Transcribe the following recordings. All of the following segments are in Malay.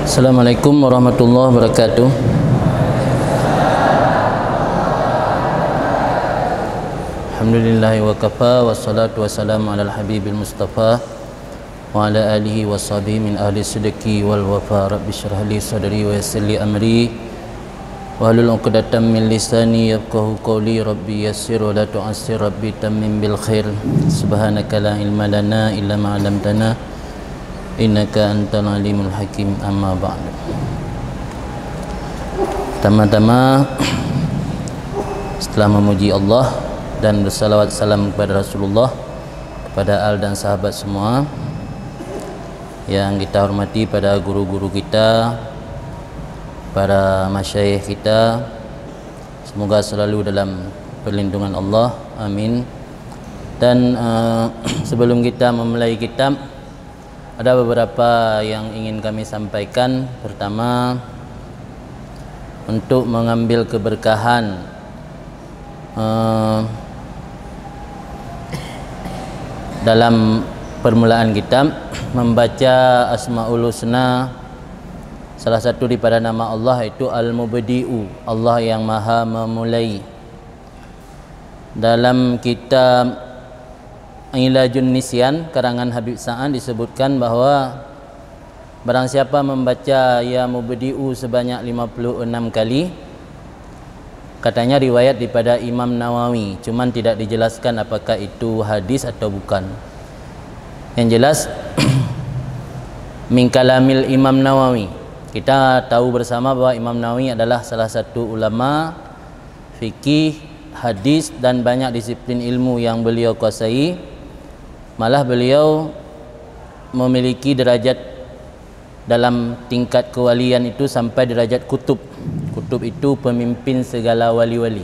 Assalamualaikum warahmatullahi wabarakatuh. Alhamdulillahi wa kafa, wassalatu wassalamu ala al-habibil mustafa wa ala alihi wa sahbihi min ahli sidqi wal wafa. Rabbi shrah li sadri wa yassir li amri wahlul 'uqdatam min lisani yafqahu qawli. Rabbi yassir wa la tu'assir, Rabbi tammim bil khair. Subhanaka la ilma lana illa ma 'allamtana innaka antal alimul hakim. Amma ba'du. Pertama-tama, setelah memuji Allah dan bersalawat salam kepada Rasulullah, kepada al dan sahabat semua yang kita hormati, pada guru-guru kita, para masyayikh kita, semoga selalu dalam perlindungan Allah, amin. Dan sebelum kita memulai kitab, ada beberapa yang ingin kami sampaikan. Pertama, untuk mengambil keberkahan dalam permulaan kitab, membaca Asmaul Husna. Salah satu daripada nama Allah itu Al-Mubdi'u, Allah yang maha memulai. Dalam kitab Ilajun Nisyan karangan Habib Sa'ad disebutkan bahawa barang siapa membaca Ya Mubdi'u sebanyak 56 kali, katanya riwayat daripada Imam Nawawi, cuman tidak dijelaskan apakah itu hadis atau bukan. Yang jelas min kalamil Imam Nawawi. Kita tahu bersama bahawa Imam Nawawi adalah salah satu ulama fikih, hadis dan banyak disiplin ilmu yang beliau kuasai. Malah beliau memiliki derajat dalam tingkat kewalian itu sampai derajat kutub. Kutub itu pemimpin segala wali-wali.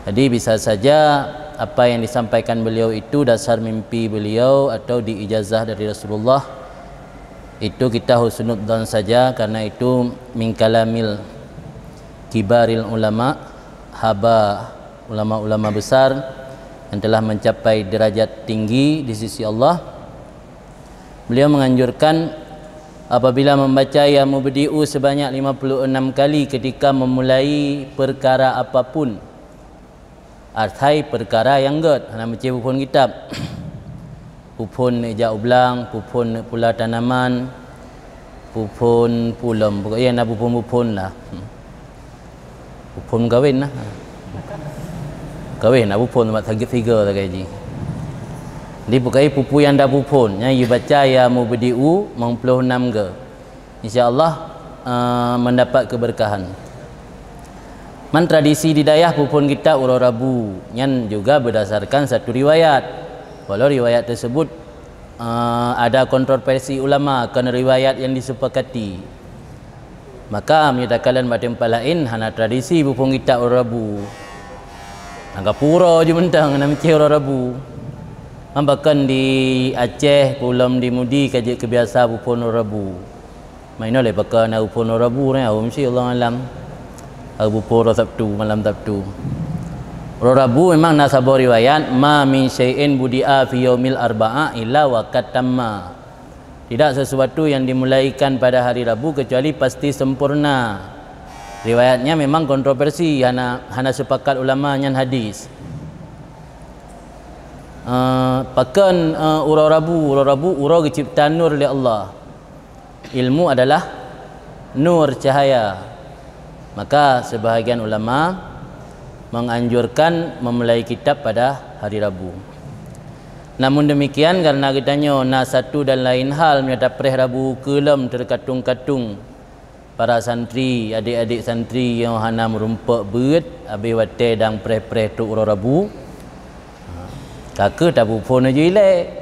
Jadi bisa saja apa yang disampaikan beliau itu dasar mimpi beliau atau diijazah dari Rasulullah. Itu kita husnudzon saja, karena itu min kalamil kibaril ulama, haba ulama-ulama besar yang telah mencapai derajat tinggi di sisi Allah. Beliau menganjurkan apabila membaca Ya Mubdi'u sebanyak 56 kali ketika memulai perkara apapun. Artai perkara yang god, nak baca pupun kitab. Pupun ejak ublang, pupun pula tanaman, pupun pulam, pokoknya nak pupun lah. Pupun kahwin lah. Kahwin nak pupun tempat tiga tak gaji. Jadi bukai pupu yang dah pupun, yang you baca Ya Mubdi'u 56 ke, insya-Allah mendapat keberkahan. Man tradisi di dayah pupun kita Uro Rabu, yang juga berdasarkan satu riwayat. Walau riwayat tersebut ada kontroversi ulama kerana riwayat yang disepakati, maka menyatakan pada tempat lain hana tradisi pupun kita Uro Rabu. Angka pura je mentang nak mikir Uro Rabu. Bahkan di Aceh, Pulau di Mudi kaji kebiasa pupun Uro Rabu. Mainlah pakai nak pupun Uro Rabu ni, mesti Allah alam. Abu pura Sabtu, malam Sabtu. Uro Rabu memang nasabah riwayat ma min syai'in budi'a fi yaumil arba'a illa wa katamma. Tidak sesuatu yang dimulaikan pada hari Rabu kecuali pasti sempurna. Riwayatnya memang kontroversi, hana sepakat ulama yang hadis. Pakan Uro Rabu uro dicipta nur oleh Allah. Ilmu adalah nur, cahaya. Maka sebahagian ulama menganjurkan memulai kitab pada hari Rabu. Namun demikian, karena kitanya nak satu dan lain hal menyatakan preh Rabu kelam terkatung-katung para santri, adik-adik santri yang hana merumpak berat habis watai dan preh-preh tu Uro Rabu. Kakak tak pupun aja elak.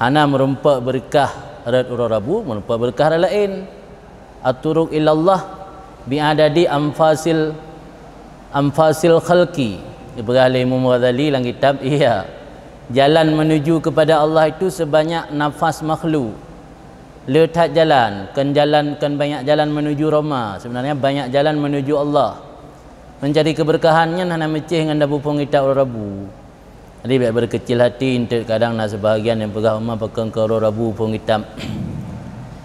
Hana merumpak berkah rat Uro Rabu, merumpak berkah lain. Aturuk ilallah bi'adadi anfasil khalqi. Ibrahim Imam Ghazali dalam kitab Ihya. Jalan menuju kepada Allah itu sebanyak nafas makhluk. Letak jalan, kan banyak jalan menuju Roma. Sebenarnya banyak jalan menuju Allah. Mencari keberkahannya hana meceh dengan dapupung kita Uro Rabu. Jadi biar berkecil hati, kadang nak sebahagian yang pegah rumah pegang ke Uro Rabu pun kitab.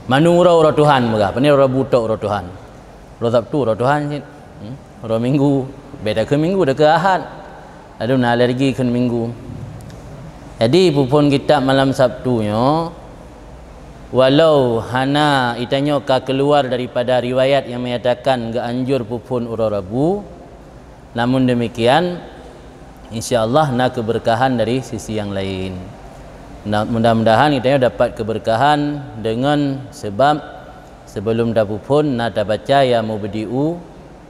Manu ura Tuhan megah, pani ura buta ura Tuhan. Ura Sabtu ura Tuhan sih. Ura Minggu beda ke Minggu dah ke Ahad. Ada alergi ke Minggu. Jadi pupun kitab malam Sabtunya walau hana itanya ka keluar daripada riwayat yang menyatakan ga anjur pupun ura Rabu, namun demikian insyaallah nak keberkahan dari sisi yang lain. Mudah-mudahan kita dapat keberkahan dengan sebab sebelum dah pupun nak baca ya mubdi'u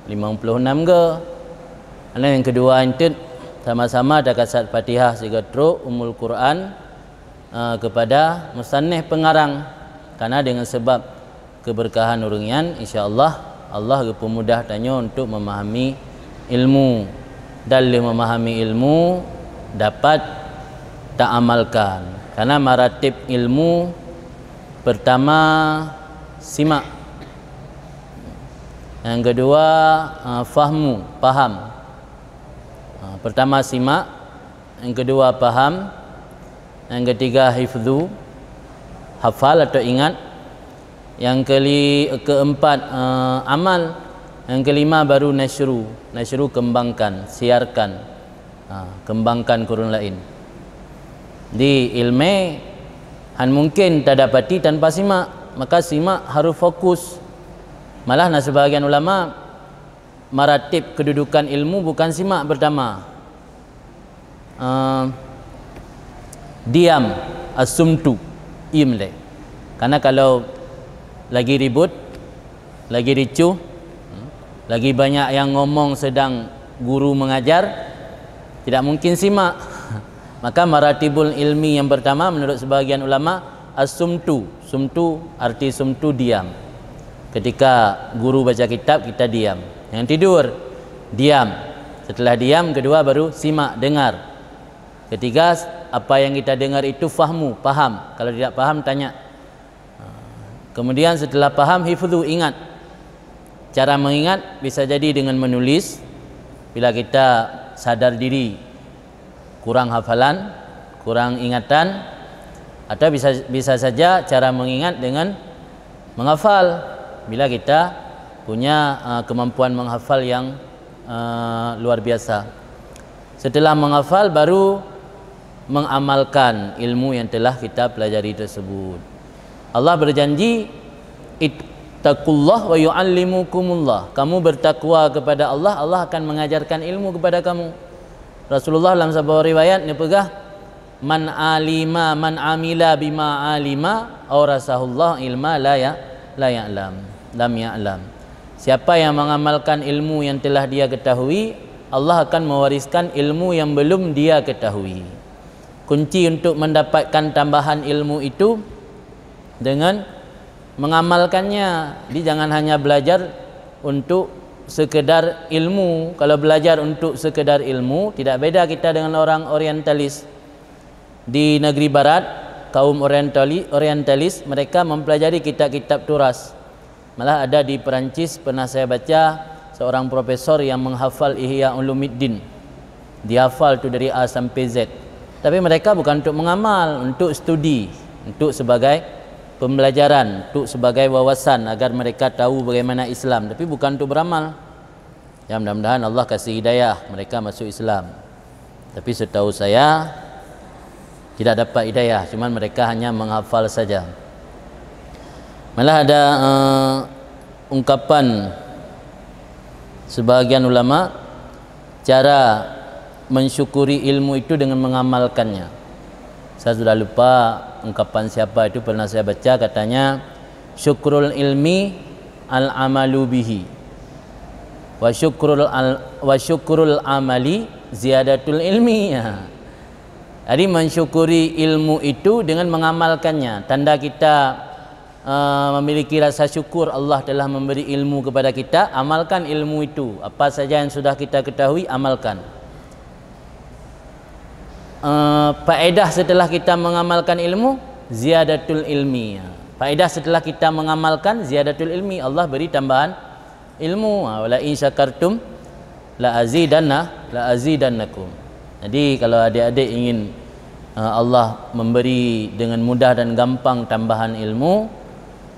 56 ke. Yang kedua itu sama-sama dah kasat Fatihah sigatro Ummul Quran kepada musannif pengarang, karena dengan sebab keberkahan urungian insyaallah Allah kepemudah tanya untuk memahami ilmu, dan memahami ilmu dapat tak amalkan. Karena maratib ilmu pertama simak, yang kedua paham. Pertama simak, yang kedua paham, yang ketiga hifdzu, hafal atau ingat, yang keempat amal, yang kelima baru nasyru kembangkan, siarkan, kembangkan kurun lain. Di ilmu han mungkin tak dapati tanpa simak, maka simak harus fokus. Malah sebahagian ulama maratib kedudukan ilmu bukan simak pertama, diam, as-sumtu, imle. Karena kalau lagi ribut, lagi ricuh, lagi banyak yang ngomong sedang guru mengajar, tidak mungkin simak. Maka maratibul ilmi yang pertama menurut sebahagian ulama as-sumtu. Sumtu arti sumtu diam. Ketika guru baca kitab kita diam. Yang tidur diam. Setelah diam kedua baru simak, dengar. Ketiga apa yang kita dengar itu paham. Kalau tidak paham tanya. Kemudian setelah paham hifdzu, ingat. Cara mengingat bisa jadi dengan menulis bila kita sadar diri kurang hafalan, kurang ingatan, atau bisa saja cara mengingat dengan menghafal bila kita punya kemampuan menghafal yang luar biasa. Setelah menghafal baru mengamalkan ilmu yang telah kita pelajari tersebut. Allah berjanji ittaqullah wa yu'allimukumullah. Kamu bertakwa kepada Allah, Allah akan mengajarkan ilmu kepada kamu. Rasulullah dalam sebuah riwayat ni pegah man amila bima alima aurasahullah ilma la ya'lam lam ya'lam. Siapa yang mengamalkan ilmu yang telah dia ketahui, Allah akan mewariskan ilmu yang belum dia ketahui. Kunci untuk mendapatkan tambahan ilmu itu dengan mengamalkannya. Jadi jangan hanya belajar untuk sekedar ilmu. Kalau belajar untuk sekedar ilmu, tidak beda kita dengan orang orientalis. Di negeri barat, kaum orientalis mereka mempelajari kitab-kitab turas. Malah ada di Perancis pernah saya baca seorang profesor yang menghafal Ihya Ulumuddin. Dia hafal tu dari A sampai Z. Tapi mereka bukan untuk mengamal, untuk studi, untuk sebagai pembelajaran, untuk sebagai wawasan agar mereka tahu bagaimana Islam, tapi bukan untuk beramal. Ya, mudah-mudahan Allah kasih hidayah mereka masuk Islam. Tapi setahu saya tidak dapat hidayah, cuman mereka hanya menghafal saja. Malah ada ungkapan sebahagian ulama, cara mensyukuri ilmu itu dengan mengamalkannya. Saya sudah lupa ungkapan siapa itu, pernah saya baca, katanya syukrul ilmi al amalu bihi wa syukrul amali ziyadatul ilmi. Jadi mensyukuri ilmu itu dengan mengamalkannya. Tanda kita memiliki rasa syukur Allah telah memberi ilmu kepada kita, amalkan ilmu itu. Apa saja yang sudah kita ketahui, amalkan. Faedah setelah kita mengamalkan ilmu, ziyadatul ilmi. Faedah setelah kita mengamalkan, ziyadatul ilmi, Allah beri tambahan ilmu. Wala in syakartum la azidannakum. Jadi kalau adik-adik ingin Allah memberi dengan mudah dan gampang tambahan ilmu,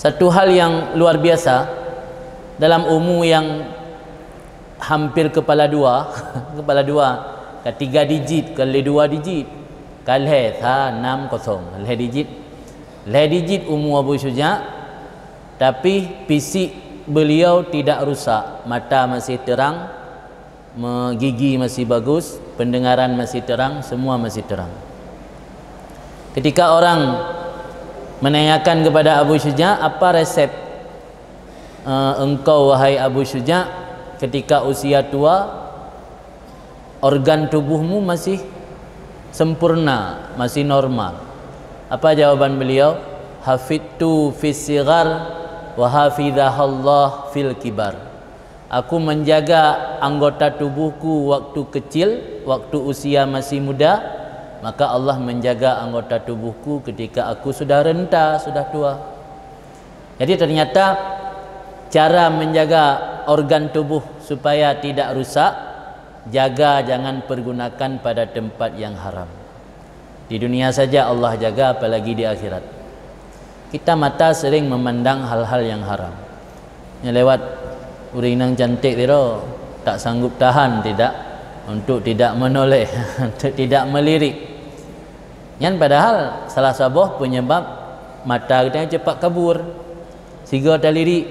Satu hal yang luar biasa dalam umur yang hampir kepala dua kepala dua ke 3 digit ke 2 digit kalhe 60 le digit umur Abu Syuja', tapi fisik beliau tidak rusak, mata masih terang, gigi masih bagus, pendengaran masih terang, semua masih terang. Ketika orang menanyakan kepada Abu Syuja', apa resep engkau wahai Abu Syuja', ketika usia tua organ tubuhmu masih sempurna, masih normal? Apa jawaban beliau? Hafidtu fis sighar wa hafizahallah fil kibar. Aku menjaga anggota tubuhku waktu kecil, waktu usia masih muda, maka Allah menjaga anggota tubuhku ketika aku sudah renta, sudah tua. Jadi ternyata cara menjaga organ tubuh supaya tidak rusak, jaga jangan pergunakan pada tempat yang haram. Di dunia saja Allah jaga, apalagi di akhirat. Kita mata sering memandang hal-hal yang haram. Yang lewat urinang cantik itu tak sanggup tahan tidak untuk tidak menoleh, untuk tidak melirik. Yang padahal salah sebuah penyebab mata kita cepat kabur. Siga tak lirik,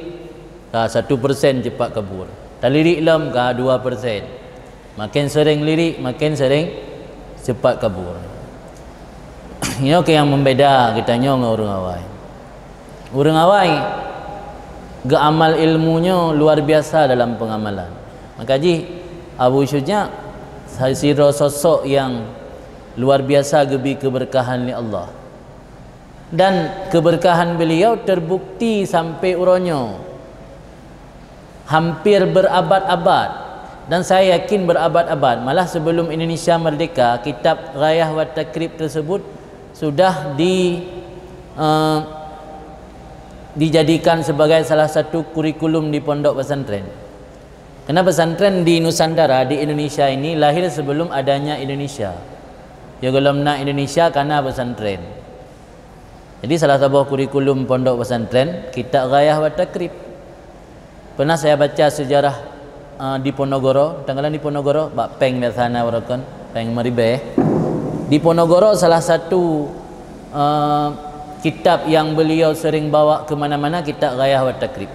1% cepat kabur. Tak lirik lam, 2%. Makin sering lirik, makin sering cepat kabur. Ini yang membeda kita dengan orang awai. Orang awai amal ilmunya luar biasa dalam pengamalan. Maka Abu Syuja' siro sosok yang luar biasa gebi keberkahan ni Allah, dan keberkahan beliau terbukti sampai uronyo hampir berabad-abad, dan saya yakin berabad-abad. Malah sebelum Indonesia merdeka, kitab Ghayah wa Takrib tersebut sudah dijadikan sebagai salah satu kurikulum di pondok pesantren. Karena pesantren di Nusantara, di Indonesia ini lahir sebelum adanya Indonesia. Ya belum nak Indonesia karena pesantren. Jadi salah satu kurikulum pondok pesantren kitab Ghayah wa Takrib. Pernah saya baca sejarah di Ponorogo, tanggalan di Ponorogo, bak peng biasana warakan, peng maribe. Di Ponorogo salah satu kitab yang beliau sering bawa ke mana-mana kitab Ghayah wa Takrib.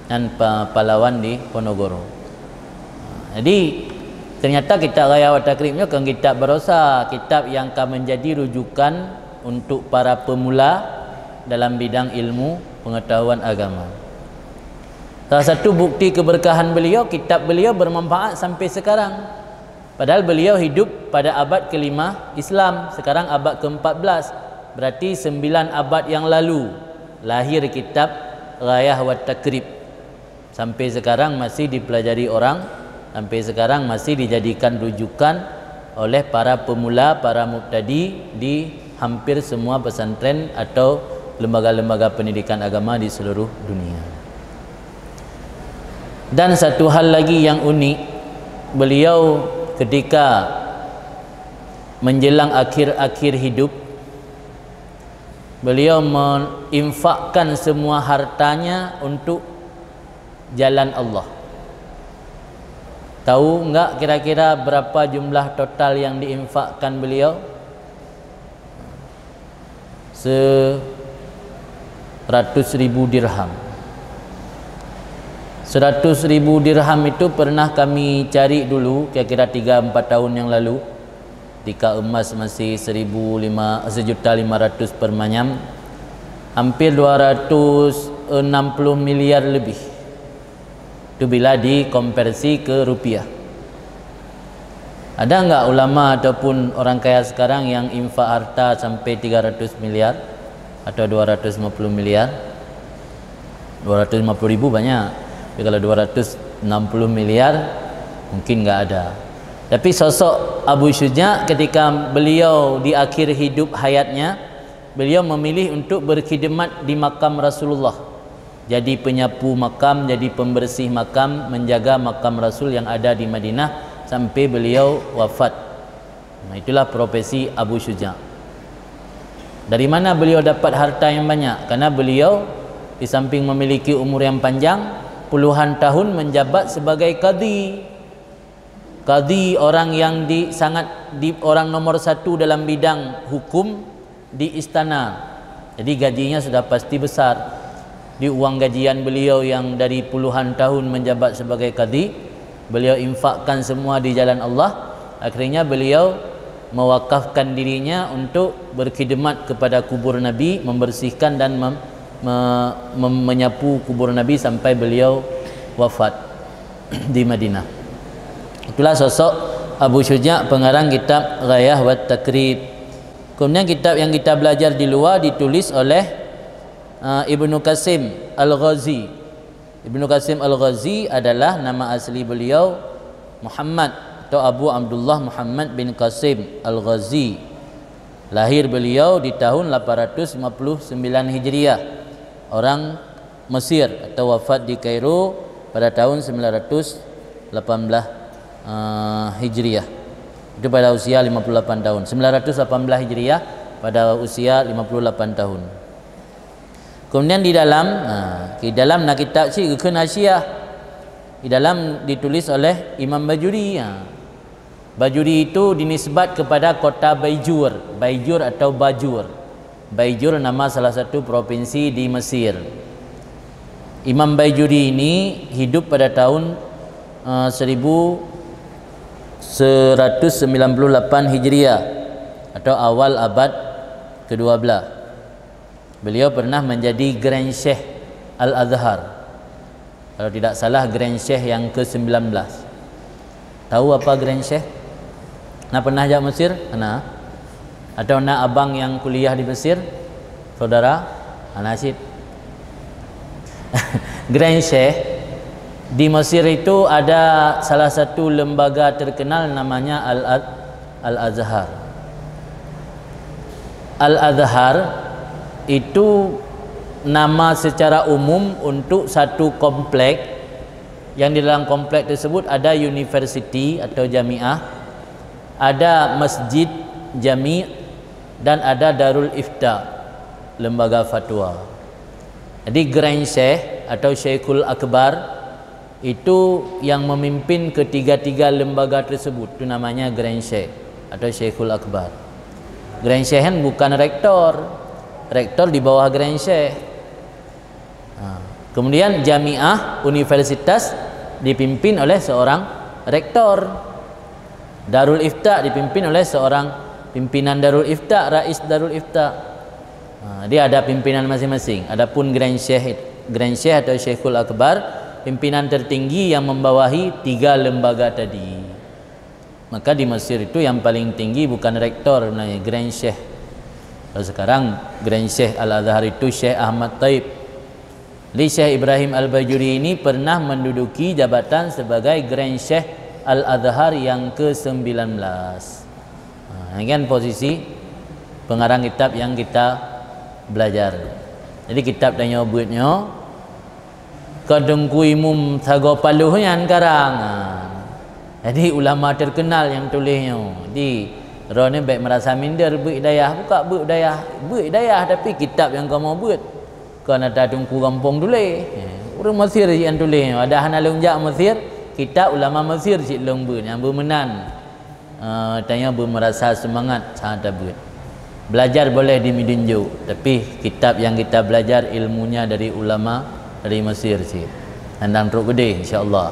Dan pahlawan di Ponorogo. Jadi ternyata kitab Ghayah wa Takribnya kan kitab berosa, kitab yang akan menjadi rujukan untuk para pemula dalam bidang ilmu pengetahuan agama. Salah satu bukti keberkahan beliau, kitab beliau bermanfaat sampai sekarang. Padahal beliau hidup pada abad ke-5 Islam, sekarang abad ke-14. Berarti 9 abad yang lalu lahir kitab Ghayah wa Takrib. Sampai sekarang masih dipelajari orang, sampai sekarang masih dijadikan rujukan oleh para pemula, para mubtadi di hampir semua pesantren atau lembaga-lembaga pendidikan agama di seluruh dunia. Dan satu hal lagi yang unik, beliau ketika menjelang akhir-akhir hidup, beliau menginfakkan semua hartanya untuk jalan Allah. Tahu enggak kira-kira berapa jumlah total yang diinfakkan beliau? 100.000 dirham. 100.000 dirham itu pernah kami cari dulu, kira-kira 3-4 tahun yang lalu, ketika emas masih 1.500 per manyam, hampir 260 miliar lebih. Itu bila dikonversi ke rupiah. Ada enggak ulama ataupun orang kaya sekarang yang infak harta sampai 300 miliar atau 250 miliar? 250 ribu banyak, tapi kalau 260 miliar mungkin enggak ada. Tapi sosok Abu Syuja' ketika beliau di akhir hidup hayatnya, beliau memilih untuk berkhidmat di makam Rasulullah. Jadi penyapu makam, jadi pembersih makam, menjaga makam Rasul yang ada di Madinah sampai beliau wafat. Nah, itulah profesi Abu Syuja'. Dari mana beliau dapat harta yang banyak? Karena beliau di samping memiliki umur yang panjang, puluhan tahun menjabat sebagai qadhi. Qadhi orang yang orang nomor satu dalam bidang hukum di istana. Jadi gajinya sudah pasti besar. Di uang gajian beliau yang dari puluhan tahun menjabat sebagai qadhi, beliau infakkan semua di jalan Allah. Akhirnya beliau mewakafkan dirinya untuk berkhidmat kepada kubur Nabi, membersihkan dan menyapu kubur Nabi sampai beliau wafat di Madinah. Itulah sosok Abu Syuja', pengarang kitab Ghayah wa Takrib. Kemudian kitab yang kita belajar di luar ditulis oleh Ibnu Qasim Al-Ghazi. Ibnu Qasim Al-Ghazi adalah nama asli beliau Muhammad atau Abu Abdullah Muhammad bin Qasim Al-Ghazi. Lahir beliau di tahun 859 Hijriah, orang Mesir, atau wafat di Kairo pada tahun 918 Hijriah. Itu pada usia 58 tahun. 918 Hijriah pada usia 58 tahun. Kemudian di dalam kitab Syighun Asyiyah, di dalam ditulis oleh Imam Bajuri. Bajuri itu dinisbat kepada kota Baijur, Baijur atau Bajur. Baijur nama salah satu provinsi di Mesir. Imam Bajuri ini hidup pada tahun 1198 Hijriah atau awal abad ke-12. Beliau pernah menjadi Grand Sheikh Al-Azhar. Kalau tidak salah Grand Sheikh yang ke-19. Tahu apa Grand Sheikh? Nak pernah ajak Mesir? Ana. Atau nak abang yang kuliah di Mesir? Saudara? Anasid. Grand Sheikh di Mesir itu ada salah satu lembaga terkenal namanya Al-Azhar. Al-Azhar itu nama secara umum untuk satu komplek yang di dalam komplek tersebut ada universiti atau jamiah, ada masjid jami' dan ada darul ifta, lembaga fatwa. Jadi Grand Sheikh atau Syekhul Akbar itu yang memimpin ketiga-tiga lembaga tersebut. Itu namanya Grand Sheikh atau Syekhul Akbar. Grand Sheikh kan bukan rektor. Rektor di bawah Grand Sheikh. Kemudian jamiah, universitas dipimpin oleh seorang rektor. Darul Ifta dipimpin oleh seorang pimpinan Darul Ifta, rais Darul Ifta. Dia ada pimpinan masing-masing. Adapun Grand Sheikh atau Syekhul Akbar, pimpinan tertinggi yang membawahi tiga lembaga tadi. Maka di Mesir itu yang paling tinggi bukan rektor, namanya Grand Sheikh. Kalau sekarang Grand Sheikh Al-Azhar itu Syekh Ahmad Taib. Jadi Syekh Ibrahim Al-Bajuri ini pernah menduduki jabatan sebagai Grand Sheikh Al-Azhar yang ke-19. Ini kan posisi pengarang kitab yang kita belajar. Jadi kitab tanya buatnya kadengku imum thago paluhnya sekarang. Jadi ulama terkenal yang tulisnya. Jadi orang ni baik merasa minder buat hidayah, buka buat hidayah tapi kitab yang kau mau buat kau nak tunggu kampung tulis. Orang Mesir yang tulis. Ada hana lungjak Mesir, kitab ulama Mesir cik lomba yang bermenan. Tanya merasa semangat sangat buat. Belajar boleh di Midunju, tapi kitab yang kita belajar ilmunya dari ulama dari Mesir cik. Andang teruk gede insya-Allah.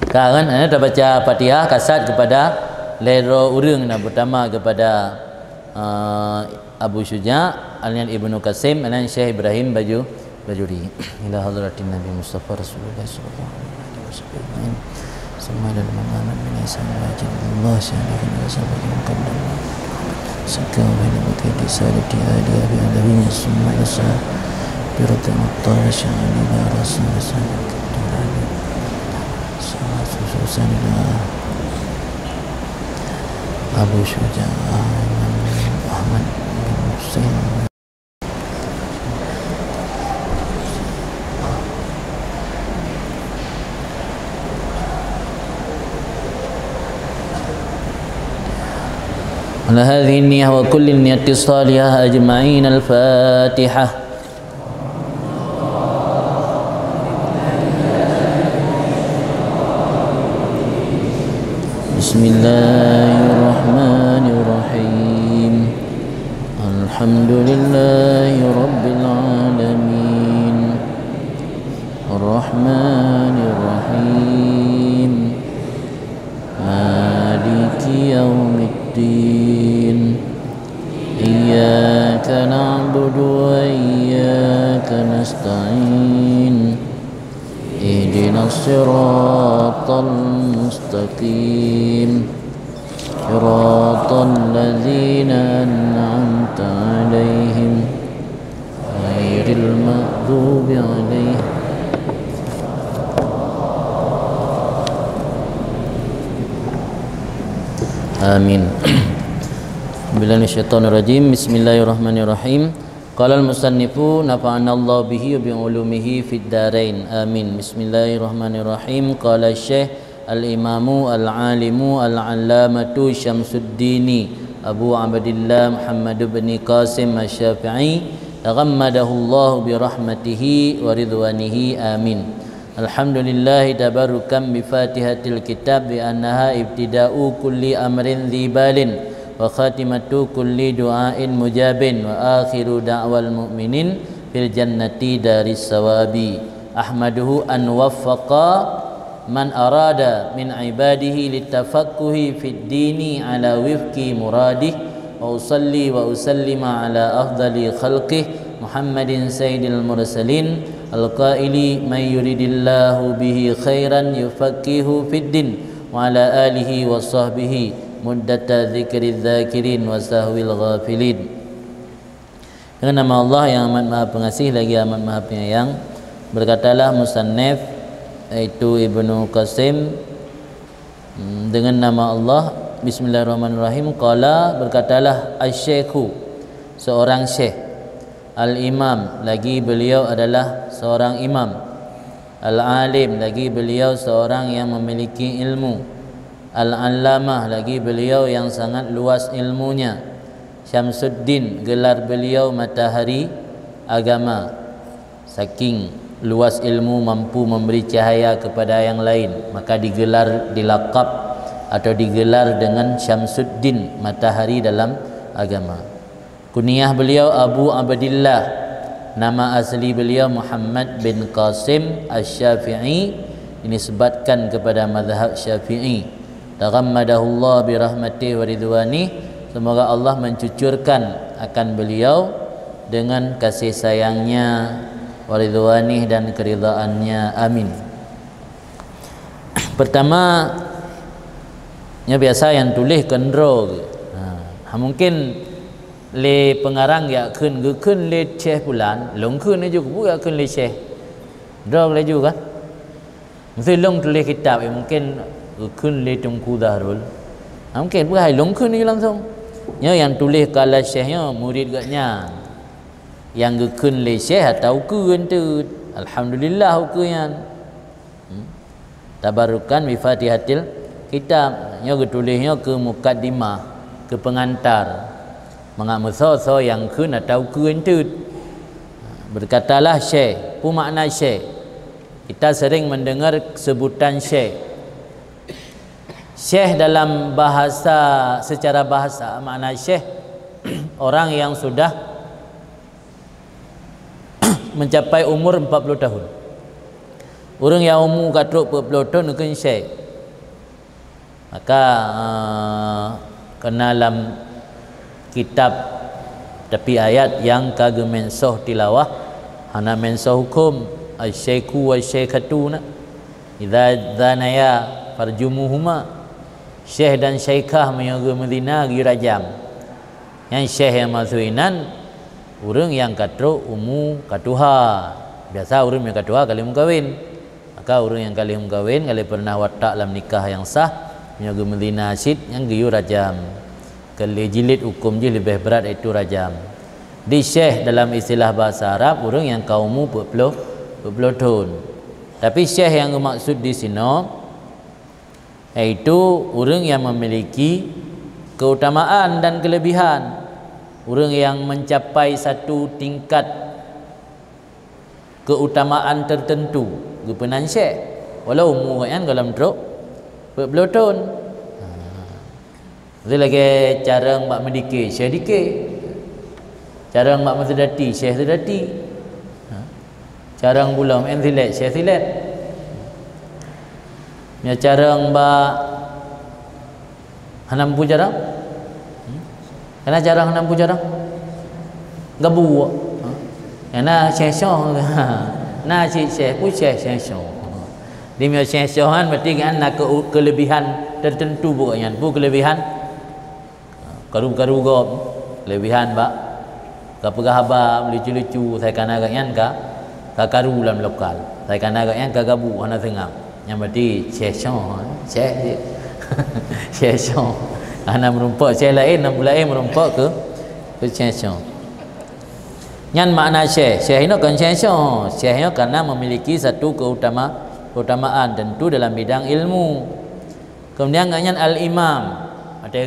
Sekarang anda dah baca Fatihah kasat kepada lero urang pertama kepada Abu Syuja', alian Ibnu Qasim, alian Syekh Ibrahim Bajuri. Ila hadratin Nabi Mustafa Rasulullah sallallahu alaihi wasallam. Semua dalam mana min ihsan wajib Allah syarikan sebagai muqaddam. Sekau bina bakti sadati adi abi adabinya semua rasa biratan at-tashan ila rasul sallallahu alaihi wasallam. Abu Syuja' Ahmad bin Husain. على هذه النية وكل النية الصالحة أجمعين. الفاتحة. بسم الله الرحمن الرحيم. الحمد لله رب العالمين الرحمن الرحيم مالك يوم الدين إياك نعبد وإياك نستعين اهدنا الصراط المستقيم صراط الذين أنعمت عليهم غير المغضوب عليهم. Amin. Bismillahirrahmanirrahim. Bismillahirrahmanirrahim. Qala al-musannifu nafa'ana Allah bihi wa bi ulumihi fid darain. Amin. Bismillahirrahmanirrahim. Qala Syekh al-Imamu al-Alimu al-Allamatu Syamsuddin Abu Abdillah Muhammad bin Qasim Asy-Syafi'i taghammadahu Allah bi rahmatihi wa ridwanihi. Amin. Alhamdulillah tabarukan bi Fatihatil Kitab bi annaha ibtida'u kulli amrin dzibalin wa khatimatu kulli du'ain mujabin wa akhiru da'wal mu'minin fil jannati daris sawabi. Ahmaduhu an waffaqa man arada min ibadihi litafaqquhi fid dini ala wifqi muradih wa usalli wa usallima ala afdali khalqih Muhammadin sayyidil mursalin al-qaili man yuridillahu bihi khairan yufaqihu fid din wa ala alihi wa sahbihi muddata dzikri dzakirin wa sahwil ghafilin. Dengan nama Allah yang amat maha pengasih lagi amat maha penyayang, berkatalah musannif yaitu Ibnu Qasim dengan nama Allah. Bismillahirrahmanirrahim. Qala, berkatalah asy-syaikhu, seorang syekh, al-imam, lagi beliau adalah seorang imam, al-alim, lagi beliau seorang yang memiliki ilmu, al-allamah, lagi beliau yang sangat luas ilmunya, Syamsuddin, gelar beliau matahari agama, saking luas ilmu mampu memberi cahaya kepada yang lain, maka digelar, dilaqab atau digelar dengan Syamsuddin, matahari dalam agama. Kunyah beliau Abu Abdillah, nama asli beliau Muhammad bin Qasim Asy-Syafi'i, dinisbatkan kepada mazhab Syafi'i. Taghammadahu Allah bi rahmatihi wa ridwani, semoga Allah mencucurkan akan beliau dengan kasih sayangnya, wa ridwani, dan keridhaannya. Amin. Pertama, nya biasa yang tulis kendro. Mungkin le pengarang ya kun le Syekh pulan long kun ni juga bukan kun le Syekh dog le juga mesti long tulis kitab mungkin kun le Tungku Dahrul mungkin bukan long kun ni langsung nya yang tulis kala Syekhnya murid gatnya yang kun le Syekh atau kun tu alhamdulillah hukuyan tabarukan bi Fatihatil Kitab nya tulisnya ke mukaddimah, ke pengantar mengamuso yang kun atau kun tu. Berkatalah Syekh, apa makna Syekh? Kita sering mendengar sebutan Syekh. Syekh dalam bahasa, secara bahasa makna Syekh orang yang sudah mencapai umur 40 tahun. Orang yang umur katruk 40 tahun itu Syekh. Maka kena dalam kitab tapi ayat yang kagem mensoh tilawah hana mensoh hukum asy-syaikhu wasy-syaikhatu idza zanaya farjumuhuma, syekh dan syaikah menyoga menzina dirajam. Yang syekh yang masuinan urang yang katruk umur katuha, biasa urang yang katuha kali mengkawin, maka urang yang kali mengkawin kali pernah watak dalam nikah yang sah menyoga menzina asyid yang giyu rajam. Kali jilid hukum je lebih berat iaitu rajam. Di syekh dalam istilah bahasa Arab orang yang kaumu 40 tahun. Tapi syekh yang maksud di sini iaitu orang yang memiliki keutamaan dan kelebihan orang yang mencapai satu tingkat keutamaan tertentu gepenan syekh walau umur kan dalam truk berbeloton itu lagi cara mak mendikir syekh dikir, cara mak mendati syekh sedati, cara bulam enzilet syekh silet, ya cara mbak hanam pu jarang kena jarang hanam pu jarang gabu kena syekh na si syekh pu syekh di mio syekhan berarti kan nak kelebihan tertentu pokoknya bu kelebihan karu-karu gop kelebihan bak kapegah haba lucu-lucu saya kan agaknya ka karu dalam lokal saya kan agaknya ka gabu hana tengah yang berarti syekh ana merumpak syekh lain dan lain merumpak ke syekh nyan makna syekh ini kan syekh ini karena memiliki satu keutamaan tentu dalam bidang ilmu. Kemudian ngan al-imam ada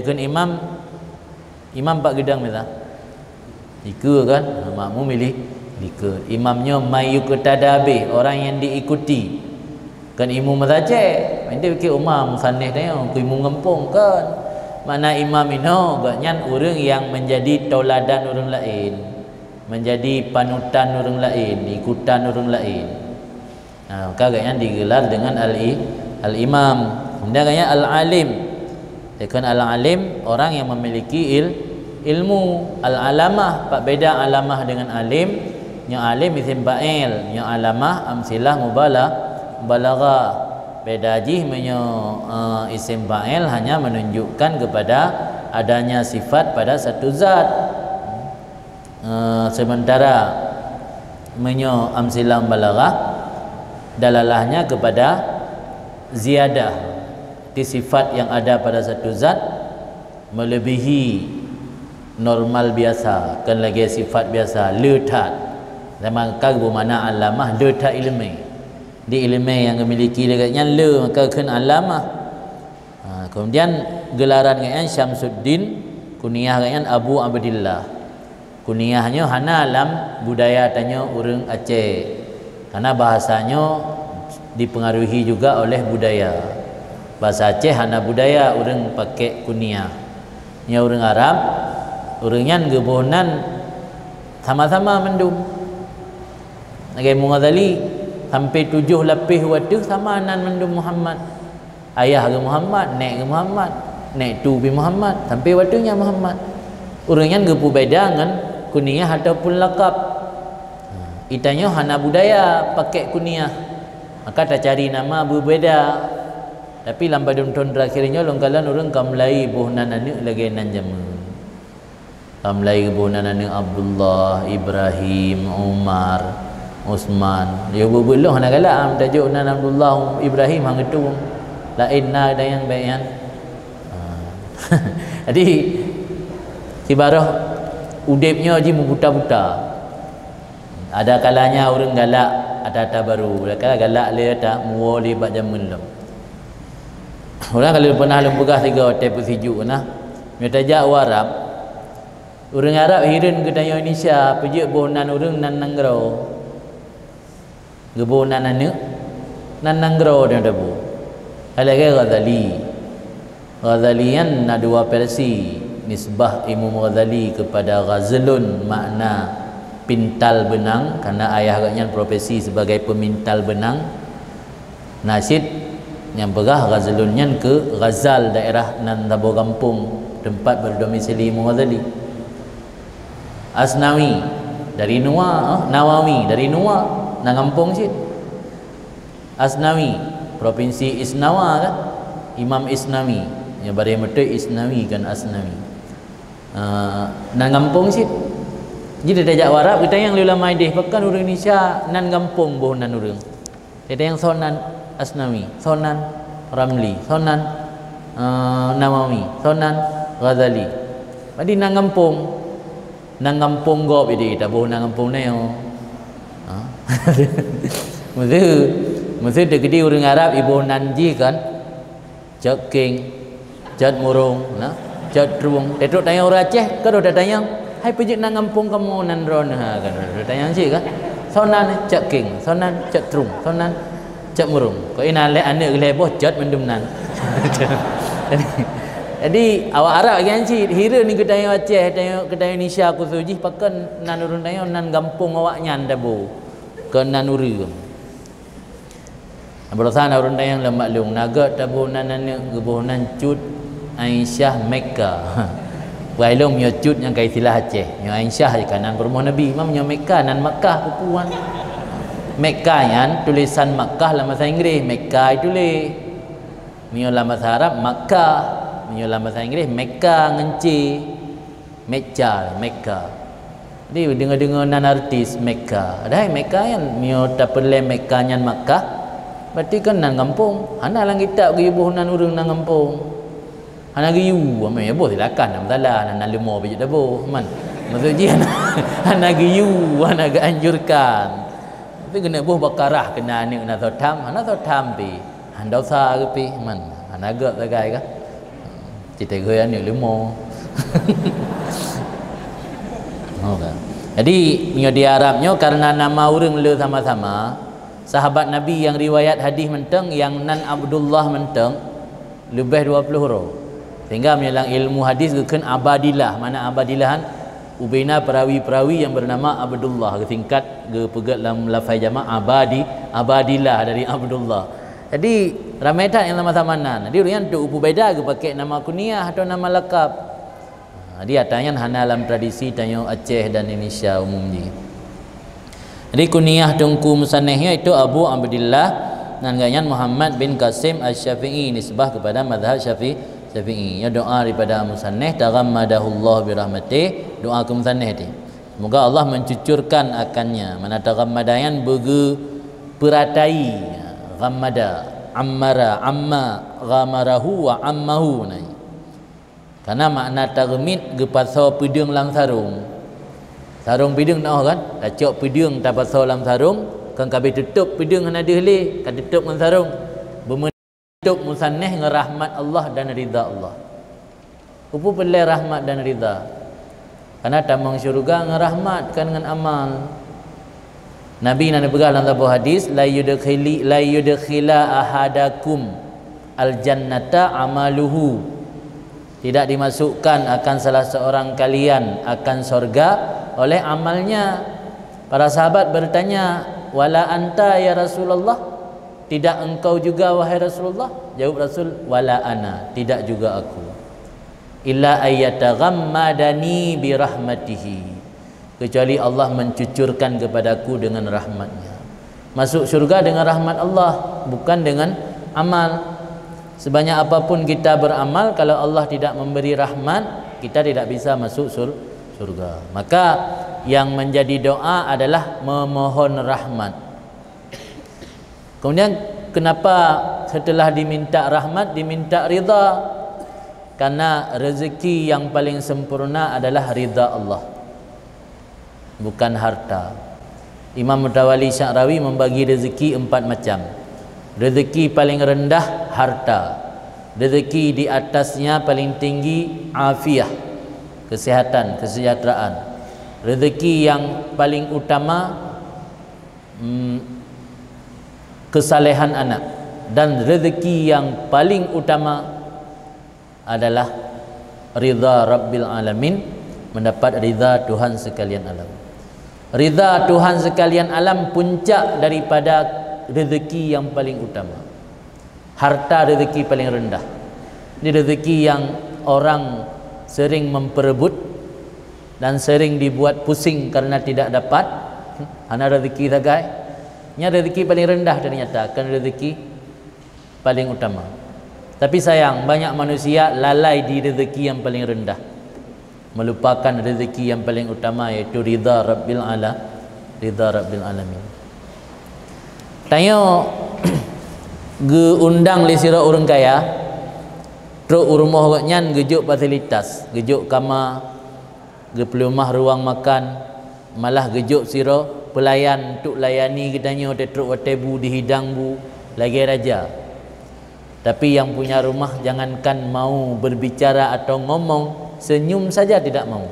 imam pak gedang meta ika kan makmu milih ika imamnya mayyuqtadabi orang yang diikuti kan imam mazajek nanti fikir umam sanih dia ke imam kampung kan mana imam ino gaknya orang yang menjadi tauladan orang lain, menjadi panutan orang lain, ikutan orang lain. Nah, maka gaknya digelar dengan al-imam. Kemudian gaknya al-alim. Dekan al-alim orang yang memiliki ilmu. Al-alamah pak beda alamah dengan alim. Yang alim isim fa'il, yang alamah amsilah mubalaghah. Beda jih isim fa'il hanya menunjukkan kepada adanya sifat pada satu zat. Sementara amsilah mubalaghah dalalahnya kepada ziyadah di sifat yang ada pada satu zat melebihi normal biasa kan lagi sifat biasa letat maka bermakna alamah letat ilmi di ilmi yang memiliki dekatnya le maka kan alamah. Kemudian gelaran dengan Syamsuddin kunyah dengan Abu Abdillah kunyahnya hana alam budaya tanya orang Aceh karena bahasanya dipengaruhi juga oleh budaya bahasa Aceh hana budaya orang pakai kunyah nya orang Arab orangnya gebonan sama-sama mendum lagi Mughazali sampai 7 lapis waktu sama nan mendum Muhammad ayah ke Muhammad nek ke Muhammad nek tu bi Muhammad sampai waktunya Muhammad orangnya gepu beda dengan kunyah ataupun lakab itanya hana budaya pakai kunyah maka tak cari nama berbeza tapi lambat tahun terakhirnya longkalan orang kamlai bohnan anak lagi nan jaman kamlai bohnan anak Abdullah Ibrahim Umar Osman dia berbuluh nak galak am tajuk nan Abdullah Ibrahim hang itu lain na ada yang bayan jadi ibarat udipnya ji membuta-buta ada kalanya orang galak ada baru mereka galak le tak muoli bak jamun lam orang kalau pernah lempugah 3 hotel sejuk nah metajak Arab orang Arab hirin ke tanya Indonesia pejek bohnan orang nan nanggro gebohnan anu nan nanggro dia tabu alage Ghazalian na dua versi nisbah Imam Ghazali kepada Ghazlun makna pintal benang karena ayah agaknya profesi sebagai pemintal benang nasid yang pegah Ghazlunnya ke Ghazal daerah nan Tabo Kampung tempat berdomisili Imam Ghazali. Asnawi dari Nawawi dari nang kampung sih Asnawi provinsi Isnawa kan Imam Isnawi yang bari metu Isnawi kan Asnawi nang kampung sih jadi dajak warap kita yang ulama ideh bahkan orang Indonesia nan kampung boh nan urang kita yang sonan Asnawi sonan Ramli sonan Nawawi sonan Ghazali jadi nang kampung gop ini kita boh nang kampung ni mesti degedi orang Arab ibu nanji kan cek king cat murung nah cak truang tetruk tanya orang Aceh ke dah tanya hai pejik nang kampung kamu nan ron ha kan tanya sih kan sonan cak king sonan cak trung sonan cak murung ko ina le ane le boh cat mendum nan jadi awak Arab kan sih hira ni kedai Aceh kedai Indonesia aku suji pakan nan urun tanya nan kampung awak nyan dabu ke nan uri Abrosan urun tanya lemak lung naga tabu nan gebuh nan cut Aisyah Mekah. Wailung nyo cut yang kai silah Aceh. Nyo Aisyah kanan rumah Nabi, mam nyo Mekah nan Makkah pupuan. Mekah yan tulisan Makkah dalam bahasa Inggeris, Mekah tulis. Nyo dalam bahasa Arab Makkah, nyo dalam bahasa Inggeris Mekah ngence. Mekah, Mekah. Jadi dengar-dengar nan artis Mekah. Dah Mekah yan nyo tak perlu Mekah nyan Makkah. Berarti kan nan kampung. Ana lang kita pergi buh nan urang nan kampung. Anak giyu, amai boh silakan, tak masalah. Anak lemah biji dabo, man. Maksudnya anak giyu, anak anjurkan. Tapi kena boh bakarah kena ni kena thotam pi. Handau sa ke pi, man. Anak agak tagai ka. Cita gue ni lemah. Okay. Jadi nyo di Arabnya karena nama urang le sama-sama. Sahabat Nabi yang riwayat hadis menteng yang nan Abdullah menteng lebih 20 orang. Sehingga menyelang ilmu hadis kekan abadilah. Mana abadilahan? Ubina perawi-perawi yang bernama Abdullah. Singkat ke pegat dalam lafaz jama' abadilah dari Abdullah. Jadi ramai tak yang sama-sama nan. Jadi orang tu upu beda ke pakai nama kunyah atau nama lakab. Dia tanya hana dalam tradisi tanya Aceh dan Indonesia umumnya. Jadi kunyah tungku musannihnya itu Abu Abdillah dan ganyan Muhammad bin Qasim Asy-Syafi'i nisbah kepada mazhab Syafi'i. Ya doa daripada musannih taghammadahullah birahmatih, doa ke musannih ni. Semoga Allah mencucurkan akannya. Mana taghammadayan bege peratai ghammada ammara amma ghamarahu wa ammahu nai. Karena makna taghmid ge pasal pidung lang sarung. Sarung pidung tahu kan? Tacok pidung tak pasal lang sarung, kan kabeh tutup pidung hana dehle, kan tutup dengan sarung. Tutup musannih dengan rahmat Allah dan ridha Allah. Upu pelai rahmat dan ridha. Karena tamang syurga dengan rahmat kan dengan amal. Nabi nak pegang dalam sebuah hadis la yudkhila ahadakum aljannata amaluhu. Tidak dimasukkan akan salah seorang kalian akan surga oleh amalnya. Para sahabat bertanya, wala anta ya Rasulullah? Tidak engkau juga wahai Rasulullah? Jawab Rasul, wala ana, tidak juga aku. Illa ayyataghammadani birahmatihi. Kecuali Allah mencucurkan kepadaku dengan rahmatnya. Masuk syurga dengan rahmat Allah, bukan dengan amal. Sebanyak apapun kita beramal, kalau Allah tidak memberi rahmat, kita tidak bisa masuk surga. Maka yang menjadi doa adalah memohon rahmat. Kemudian kenapa setelah diminta rahmat diminta ridha? Karena rezeki yang paling sempurna adalah ridha Allah, bukan harta. Imam Mutawalli Sya'rawi membagi rezeki 4 macam. Rezeki paling rendah harta. Rezeki di atasnya paling tinggi afiah, kesihatan, kesejahteraan. Rezeki yang paling utama kesalehan anak, dan rezeki yang paling utama adalah ridha Rabbil Alamin, mendapat ridha Tuhan sekalian alam. Ridha Tuhan sekalian alam puncak daripada rezeki yang paling utama. Harta rezeki paling rendah. Ini rezeki yang orang sering memperebut dan sering dibuat pusing karena tidak dapat. Hana rezeki sagai. Nya rezeki paling rendah ternyata, kan rezeki paling utama. Tapi sayang, banyak manusia lalai di rezeki yang paling rendah, melupakan rezeki yang paling utama, yaitu ridha Rabbil Alamin. Tanya ge undang li sira urang kaya, truk rumah nyan gejuk fasilitas, gejuk kamar, ge pelumah ruang makan, malah gejuk sira pelayan untuk layani kitanya tetruk watebu dihidang bu lagi raja. Tapi yang punya rumah jangankan mau berbicara atau ngomong, senyum saja tidak mau.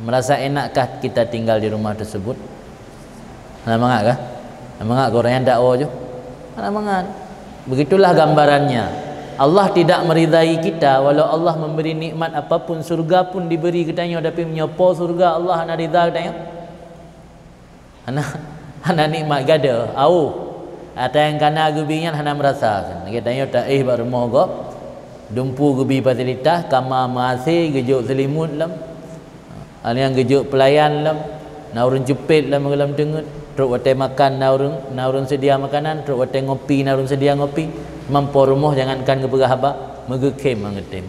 Merasa enakkah kita tinggal di rumah tersebut? Mana mangat kah? Mangat orang yang dakwa je. Mana mangat? Begitulah gambarannya. Allah tidak meridai kita walau Allah memberi nikmat apapun, surga pun diberi katanya, tapi menyopo surga Allah hana ridha katanya. Hana nikmat gada, au. Ada yang kana gubinya hana merasakan. Katanya tak baru mogok. Dumpu gubi fasilitas, kamar masih gejuk selimut lam. Ada yang gejuk pelayan lam. Naurun jepit lam dalam tengut. Teruk watai makan naurun sedia makanan, teruk watai ngopi naurun sedia ngopi. Mampu rumah jangankan keperah apa, megekem mengetem.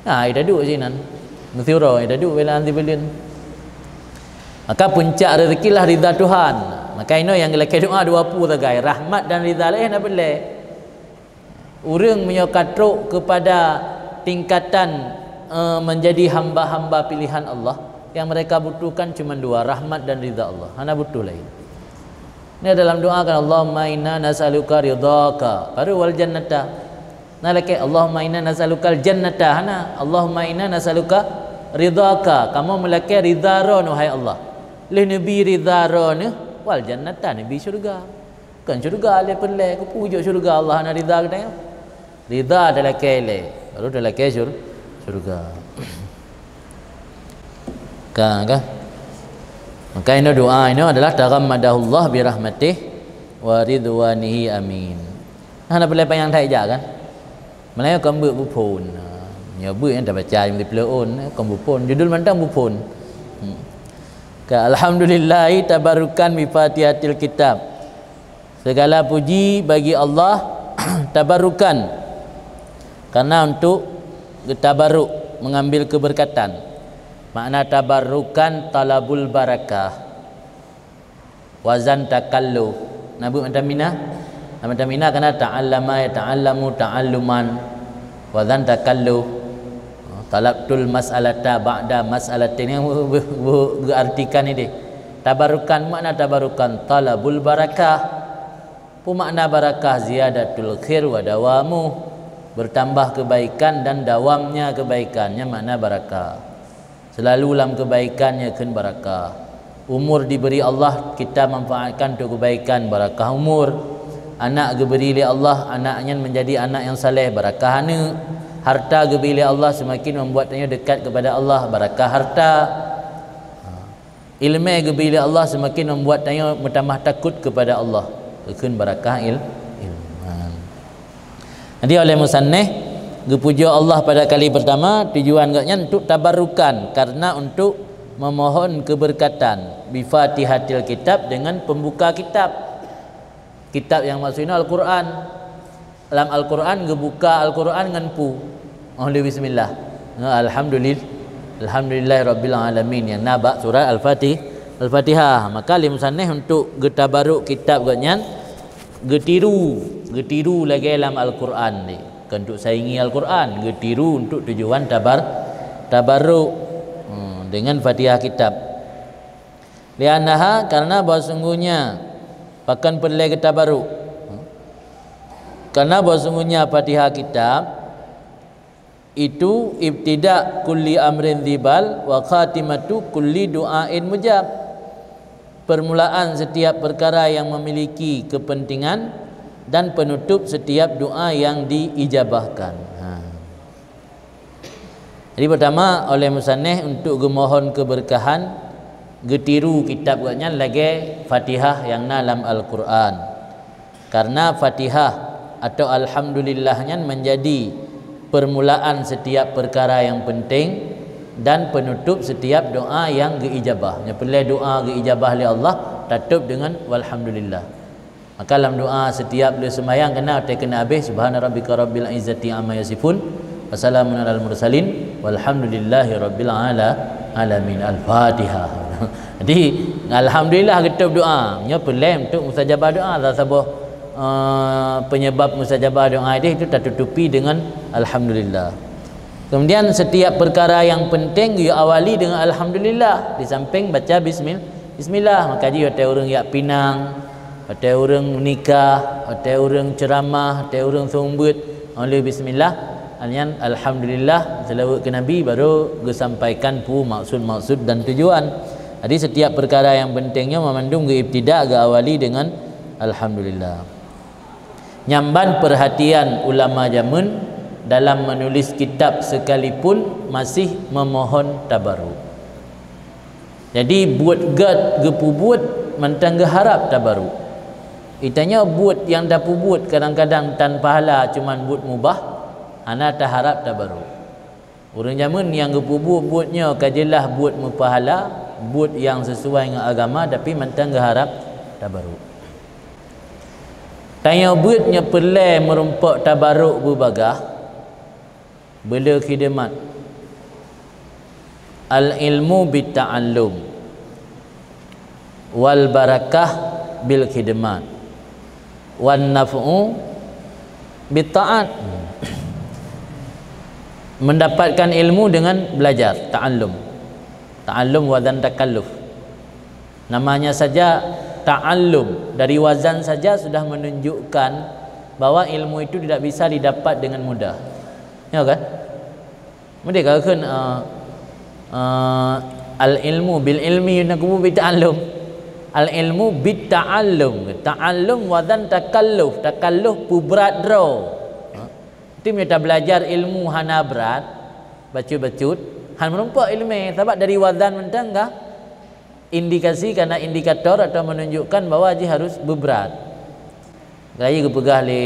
Ida duduk sini nan. Mestiura ida duduk bila nanti belian. Maka puncak rezekilah ridha Tuhan. Maka ini yang lelaki doa dua pu tagai, rahmat dan ridha lain apa boleh. Orang menyokatruk kepada tingkatan menjadi hamba-hamba pilihan Allah, yang mereka butuhkan cuma dua, rahmat dan ridha Allah. Hana butuh lain. Ini dalam doa kan, Allahumma inna nas'aluka ridhaka baru wal jannata. Nah lagi Allahumma inna nas'aluka al jannata, hana Allahumma inna nas'aluka ridhaka, kamu melaki ridha ron wahai Allah. Leh nabi ridha ron wal jannata, nabi syurga. Kan syurga le pelai ku pujuk syurga Allah hana ridha katanya. Ridha adalah kele, baru adalah kesur syurga. Kan? Maka ini doa ini adalah taghammadahullah bi rahmatih wa ridwanihi amin. Hana boleh payang thai ja kan. Malay kom bu pun. Nya bu yang tak baca yang dipleon kom bu pun. Judul mantang bu pun. Alhamdulillah tabarukan bi Fatihatil Kitab. Segala puji bagi Allah tabarukan karena untuk tabaruk mengambil keberkatan. Makna tabarrukan talabul barakah, wazan takallu. Nabu mantamina kena ta'allama ya ta'allamu ta'alluman, wazan takallu. Talabtul mas'alata ba'da mas'alatin, yang berartikan ini. Tabarrukan makna tabarrukan talabul barakah. Makna barakah ziyadatul khair wa dawamu, bertambah kebaikan dan dawamnya kebaikannya, makna barakah. Selalu dalam kebaikannya kan barakah. Umur diberi Allah, kita manfaatkan untuk kebaikan, barakah umur. Anak diberi oleh Allah, anaknya menjadi anak yang saleh, barakah anak. Harta diberi oleh Allah, semakin membuatnya dekat kepada Allah, barakah harta. Ilmu diberi oleh Allah, semakin membuatnya bertambah takut kepada Allah, kan barakah ilmu. Nanti oleh musannif puja Allah pada kali pertama tujuan katnya untuk tabarukan, karena untuk memohon keberkatan bi Fatihatil Kitab, dengan pembuka kitab. Kitab yang maksudnya Al-Quran. Dalam Al-Quran gebuka Al-Quran dengan pu. Oleh bismillah. Alhamdulillah rabbil alamin, yang nabak surah Al-Fatihah. Maka lim saneh untuk getabaruk kitab katnya getiru lagi dalam Al-Quran ni. Untuk saingi Al-Quran, getiru untuk tujuan tabarruk dengan Fatihah kitab. Lianaha, karena bahawa sungguhnya pakan perlai tabarruk. Karena bahawa sungguhnya Fatihah kitab itu ibtida kulli amrin dzibal wa khatimatu kulli du'ain mujab. Permulaan setiap perkara yang memiliki kepentingan dan penutup setiap doa yang diijabahkan. Jadi pertama oleh musannif untuk gemohon keberkahan, getiru kitab katnya lagi Fatihah yang dalam Al-Quran. Karena Fatihah atau Alhamdulillahnya menjadi permulaan setiap perkara yang penting dan penutup setiap doa yang diijabah. Yang perlu doa diijabah oleh Allah tutup dengan walhamdulillah. Maka dalam doa setiap dia sembahyang kena habis subhana rabbika rabbil izzati amma yasifun wa salamun alal mursalin walhamdulillahi rabbil alamin. Al-Fatihah. Jadi alhamdulillah kita doa nya perlu untuk mustajabah doa. Sebab penyebab mustajabah doa itu tertutupi dengan alhamdulillah. Kemudian setiap perkara yang penting diawali dengan alhamdulillah, di samping baca bismillah. Maka dia orang yang pinang Hotel orang nikah, hotel orang ceramah, hotel orang sombut, oleh bismillah, alhamdulillah, selawat ke Nabi, baru disampaikan pu maksud-maksud dan tujuan. Jadi setiap perkara yang pentingnya memandung ke ibtidak, ke awali dengan alhamdulillah. Nyamban perhatian ulama zaman dalam menulis kitab sekalipun masih memohon tabaruk. Jadi buat gad gepu buat mentang harap tabaruk. Itanya buat yang dah buat kadang-kadang tanpa pahala, cuman buat mubah, ana tak harap tabaruk. Orang zaman yang gepu buatnya kajelah buat mupahala, buat yang sesuai dengan agama, tapi mentang harap tabaruk. Tanya buatnya pelai merumpak tabaruk berbagah, bela khidmat. Al ilmu bitta'allum wal barakah bil khidmat wan naf'u bitta'at. Mendapatkan ilmu dengan belajar, ta'allum. Ta'allum wazan takalluf. Namanya saja ta'allum, dari wazan saja sudah menunjukkan bahwa ilmu itu tidak bisa didapat dengan mudah. Ya kan? Mereka kan al ilmu bil ilmi yunakubu bi ta'allum. Al ilmu bi ta'allum. Ta'allum wazan takalluf. Takalluf pu berat draw. Itu kita belajar ilmu hana berat, bacut-bacut, han merumpak ilmu sebab dari wazan mentang kah indikasi karena indikator atau menunjukkan bahwa dia harus berberat. Gaya kepegah le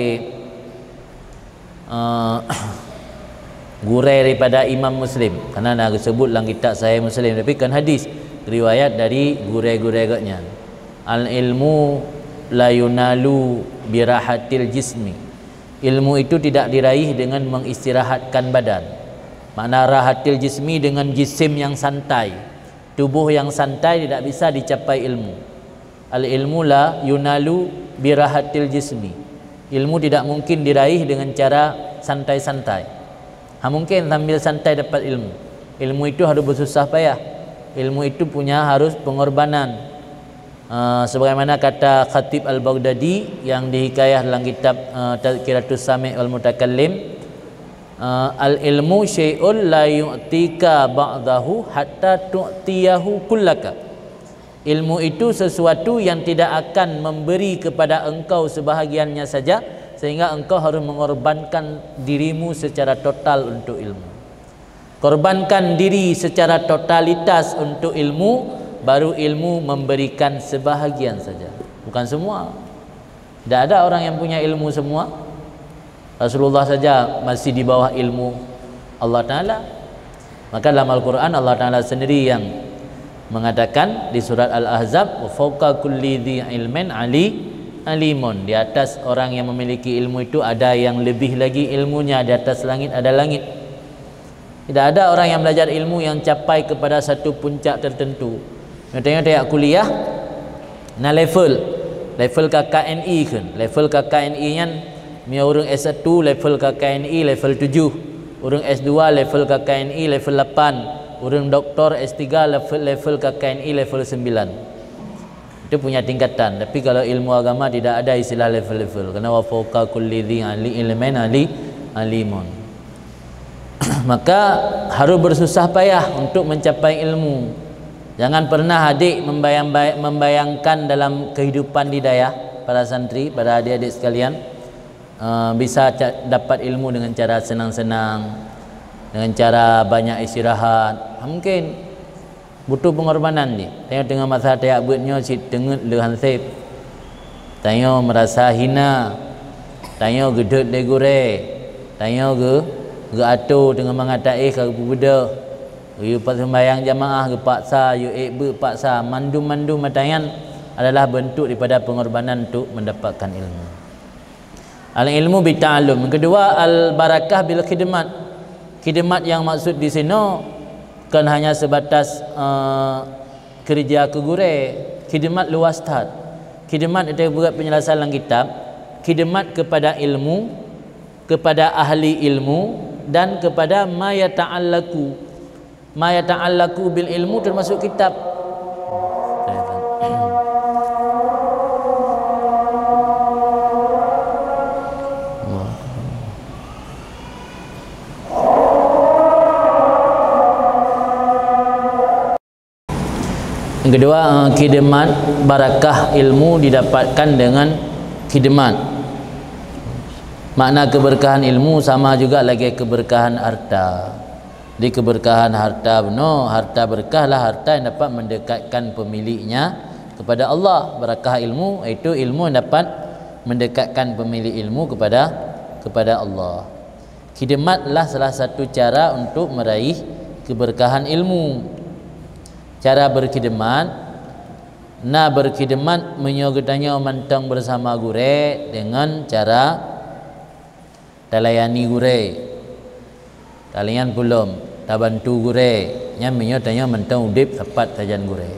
gurai daripada Imam Muslim, karena nak sebut dalam kitab Sahih Muslim, tapi kan hadis riwayat dari gurai-gurai agaknya. Al ilmu la yunalu birahatil jismi. Ilmu itu tidak diraih dengan mengistirahatkan badan. Makna rahatil jismi dengan jisim yang santai, tubuh yang santai tidak bisa dicapai ilmu. Al ilmu la yunalu birahatil jismi. Ilmu tidak mungkin diraih dengan cara santai-santai. Mungkin sambil santai dapat ilmu. Ilmu itu harus bersusah payah. Ilmu itu harus pengorbanan. Sebagaimana kata Khatib Al-Baghdadi yang dihikayah dalam kitab Tazkiratus Sami' wal Mutakallim, al-ilmu syai'un la yu'tika ba'dahu hatta tu'tiyahu kullaka. Ilmu itu sesuatu yang tidak akan memberi kepada engkau sebahagiannya saja, sehingga engkau harus mengorbankan dirimu secara total untuk ilmu. Korbankan diri secara totalitas untuk ilmu, baru ilmu memberikan sebahagian saja, bukan semua. Tidak ada orang yang punya ilmu semua. Rasulullah saja masih di bawah ilmu Allah Ta'ala. Maka dalam Al-Quran Allah Ta'ala sendiri yang mengatakan di surat Al-Ahzab, wa fawqa kulli dhi ilmin alimun. Di atas orang yang memiliki ilmu itu ada yang lebih lagi ilmunya. Di atas langit ada langit. Tidak ada orang yang belajar ilmu yang capai kepada satu puncak tertentu. Contohnya dia kuliah na level KKNI kan. Level KKNI nya mi orang S1 level KKNI level 7. Orang S2 level KKNI level 8. Orang doktor S3 level KKNI level 9. Itu punya tingkatan. Tapi kalau ilmu agama tidak ada istilah level-level. Karena wa fawqa kulli dhi ilmin alimun. Maka harus bersusah payah untuk mencapai ilmu. Jangan pernah adik membayangkan dalam kehidupan di daya para santri, para adik-adik sekalian, bisa dapat ilmu dengan cara senang-senang, dengan cara banyak istirahat. Mungkin butuh pengorbanan ni. Tengok tengah masa tayak buatnya si tengut le hansip. Tengok merasa hina. Tengok gedut le gure. Tengok ge atur dengan mengatai ke budak. You pas sembahyang jamaah ke paksa, you paksa, mandum-mandum matayan adalah bentuk daripada pengorbanan untuk mendapatkan ilmu. Al-ilmu bita'allum. Kedua, al-barakah bil khidmat. Khidmat yang maksud di sini kan hanya sebatas kerja ke gure. Khidmat luas tad. Khidmat itu buat penjelasan dalam kitab. Khidmat kepada ilmu, kepada ahli ilmu, dan kepada ma yata'allaku. Ma yata'allaku bil ilmu termasuk kitab. Yang kedua, khidmat, barakah ilmu didapatkan dengan khidmat. Makna keberkahan ilmu sama juga lagi keberkahan harta. Di keberkahan harta benar, harta berkah lah harta yang dapat mendekatkan pemiliknya kepada Allah. Barakah ilmu iaitu ilmu yang dapat mendekatkan pemilik ilmu kepada Allah. Khidmatlah salah satu cara untuk meraih keberkahan ilmu. Cara berkhidmat, berkhidmat menyogetanya mantang bersama gure dengan cara talayani gure, talian belum tabantu gure, nya menyotanya mantang udip tepat sajan gure.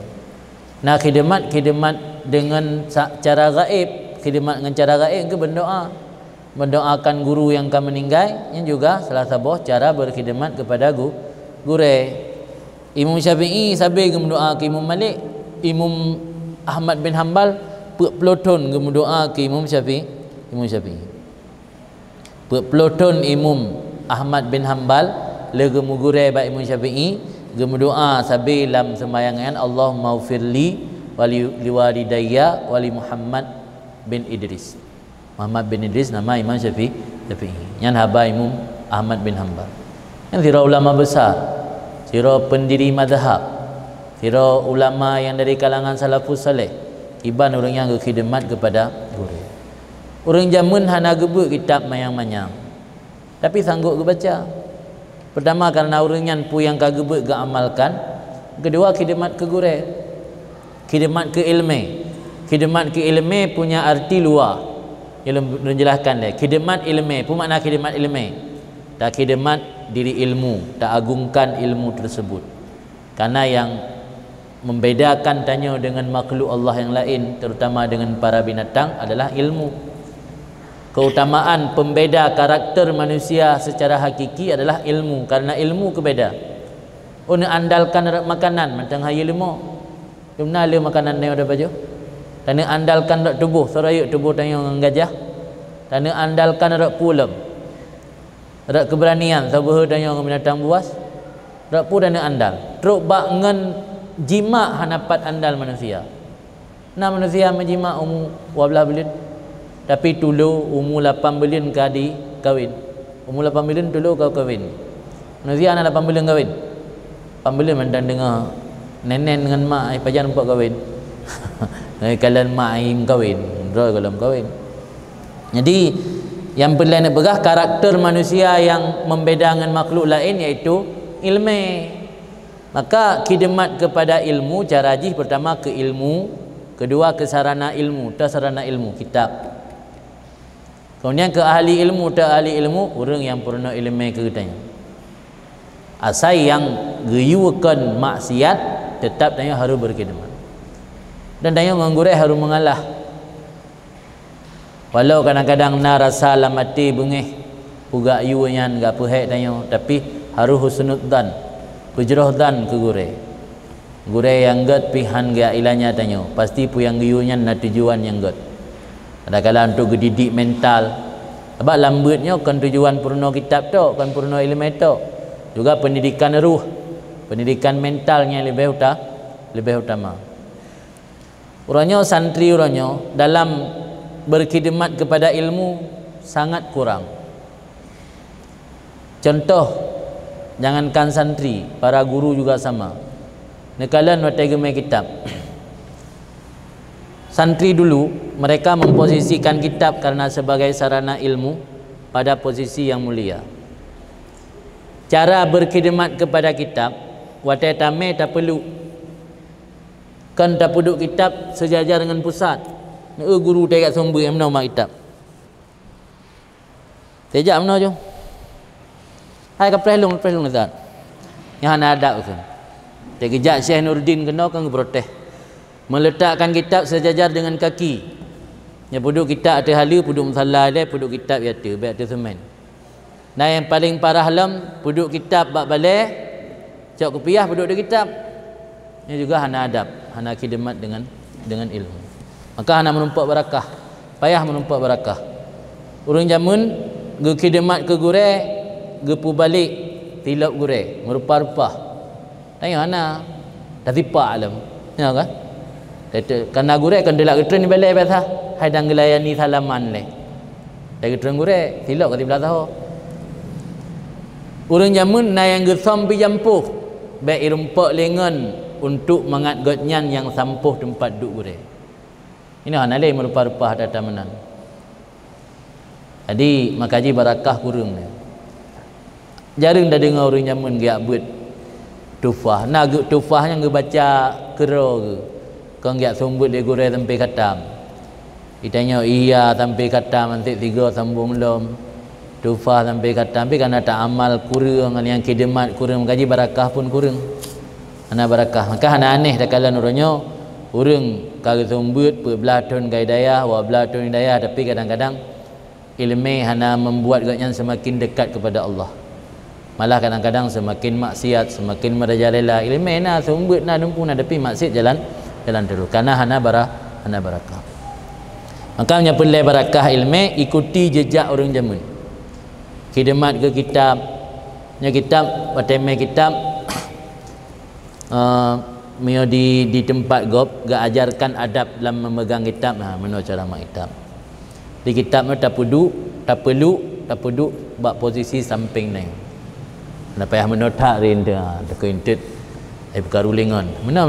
Khidmat dengan cara gaib, khidmat dengan cara gaib ke berdoa, mendoakan guru yang akan meninggal, yang juga salah satu cara berkhidmat kepada gure. Imam Syafi'i sabi ke mendoa ke Imam Malik, Imam Ahmad bin Hanbal peloton ke mendoa ke Imam Syafi'i. Peloton Imam Ahmad bin Hanbal lega mugure ba Imam Syafi'i ge mendoa sabi lam sembayangan Allahumma ufirli wali liwalidayya wali Muhammad bin Idris. Muhammad bin Idris nama Imam Syafi'i. Yang haba Imam Ahmad bin Hanbal. Yang tira ulama besar, tira pendiri mazhab, tira ulama yang dari kalangan salafus saleh, iban orang yang berkhidmat kepada guru. Orang zaman hana gebuk kitab mayang-mayang, tapi sanggup baca. Pertama karena orang yang pu yang kagebuk ke amalkan. Kedua khidmat ke guru, khidmat ke ilmu. Khidmat ke ilmu punya arti luar. Yang menjelaskan dia khidmat ilmu, apa makna khidmat ilmu? Tak khidmat diri ilmu, tak agungkan ilmu tersebut. Karena yang membedakan tanya dengan makhluk Allah yang lain, terutama dengan para binatang, adalah ilmu. Keutamaan pembeda karakter manusia secara hakiki adalah ilmu. Karena ilmu kebeda. Nak andalkan makanan macam hayi lemo. Jumna le makanan ni ada baju. Dan andalkan dak tubuh, soraya tubuh tanya dengan gajah. Dan andalkan dak pulam. Dak keberanian sabuh tanya dengan binatang buas. Dak pu dan andal. Truk bak ngan jima hanapat andal manusia. Nah manusia menjima umur 12 bulan. Tapi tulu umur 8 bulan kadi kahwin. Umur 8 bulan tulu kau kahwin. Manusia anak 8 bulan kahwin. 8 bulan mandang dengar nenen dengan mak ai pajan empat kahwin. Kalian mak ai kahwin, roy kalau kahwin. Jadi yang perlu nak begah karakter manusia yang membeda dengan makhluk lain iaitu ilmu. Maka khidmat kepada ilmu cara rajih pertama ke ilmu, kedua ke sarana ilmu, sarana ilmu kitab. Kemudian ke ahli ilmu, ahli ilmu orang yang pernah ilmu ke katanya. Asal yang geyukan maksiat tetap tanya harus berkhidmat. Dan tanya menggurai harus mengalah. Walau kadang-kadang na rasa lamati bengih puga yuan gak puhek tanya, tapi harus husnudzan, pujrohdan ke gurai. Gurai yang get pihan gak ilanya tanya, pasti pu yang geyunya na tujuan yang get. Kadang-kadang untuk dididik mental. Sebab lambutnya kan tujuan purna kitab tu, kan purna ilmu tu. Juga pendidikan ruh, pendidikan mentalnya lebih utama. Orangnya santri orangnya dalam berkhidmat kepada ilmu sangat kurang. Contoh, jangankan santri, para guru juga sama. Nekalan wategeme kitab. Santri dulu mereka memposisikan kitab karena sebagai sarana ilmu pada posisi yang mulia. Cara berkhidmat kepada kitab watai tame tak perlu. Kan tak duduk kitab sejajar dengan pusat. Guru dekat sumber yang mana mak kitab. Sejak mana je? Hai ke prehlung Ustaz. Yang ana adab tu. Tekejak Syekh Nuruddin kena kan protes. Meletakkan kitab sejajar dengan kaki. Yang puduk kitab ada hala, puduk musalla dia, puduk kitab yata, baik atas semen. Nah yang paling parah lam, puduk kitab bak balai, cak kopiah puduk di kitab. Ini juga hana adab, hana khidmat dengan ilmu. Maka hana menumpak barakah, payah menumpak barakah. Urang jamun ge khidmat ke gure, ge pu balik tilap gure, merupa-rupa. Tanya hana, tadi pak alam. Ya kan? Karena gurek kan delak getren ni balai biasa. Hai dang gelayani salaman le. Dari getren gurek silap kat belah tahu. Urang jamun na yang gesom pi jampuh. Baik irumpak lengan untuk mengat gotnyan yang sampuh tempat duk gurek. Ini hanale merupa-rupa data menan. Jadi makaji barakah kurang ni. Jarang dah dengar orang jamun giak buat tufah. Nak tufahnya nge baca kera ke. Kau giak sumbut dia gurau sampai katam. Ditanya iya sampai katam nanti 3 sambung lom. Tufah sampai katam tapi karena tak amal kurang yang kidemat kurang makaji barakah pun kurang. Ana barakah. Maka ana aneh dak kala nuronyo urang kali sumbut belah tahun hidayah wa belah tahun hidayah tapi kadang-kadang ilmu hana membuat gaknya semakin dekat kepada Allah. Malah kadang-kadang semakin maksiat, semakin merajalela. Ilmu na sumbut na dumpu na tapi maksiat jalan terus. Karena hana barakah. Makanya pelai barakah ilmu ikuti jejak orang zaman. Khidmat ke kitab, nya kitab, bateme kitab mio di tempat gop gak ajarkan adab dalam memegang kitab. Nah, mana cara mak kitab. Di kitab tu tak perlu buat posisi samping ni. Nak payah menotak rinda, tak intet. Perkarulingan. Mana.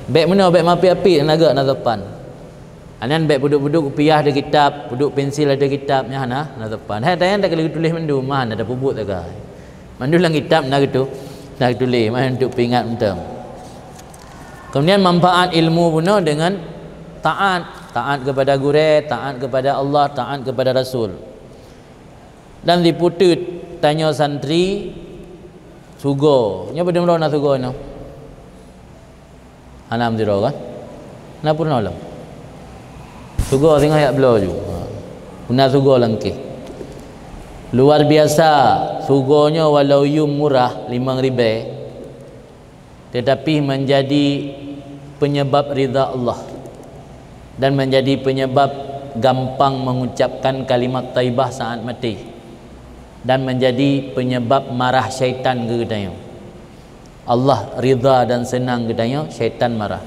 Baik mapi-api naga nak depan. Anan baik buduk-buduk piah ada kitab, buduk pensil ada kitabnya hana nak depan. Hai tayang tak kali tulis mendu, mana ada pubut tak kai. Mandu lang kitab nak gitu. Nak tulis mana untuk pingat mentang. Kemudian manfaat ilmu pun dengan taat kepada guru, taat kepada Allah, taat kepada Rasul. Dan diputut tanya santri sugo. Nya bedem lo na sugo no. Anam diro kan? Na purna lo. Sugo tengah yak belo ju. Guna sugo langkih. Luar biasa sugonya walau yum murah 5 ribu tetapi menjadi penyebab ridha Allah dan menjadi penyebab gampang mengucapkan kalimat taibah saat mati dan menjadi penyebab marah syaitan ke gedanya. Allah ridha dan senang gedanya, syaitan marah.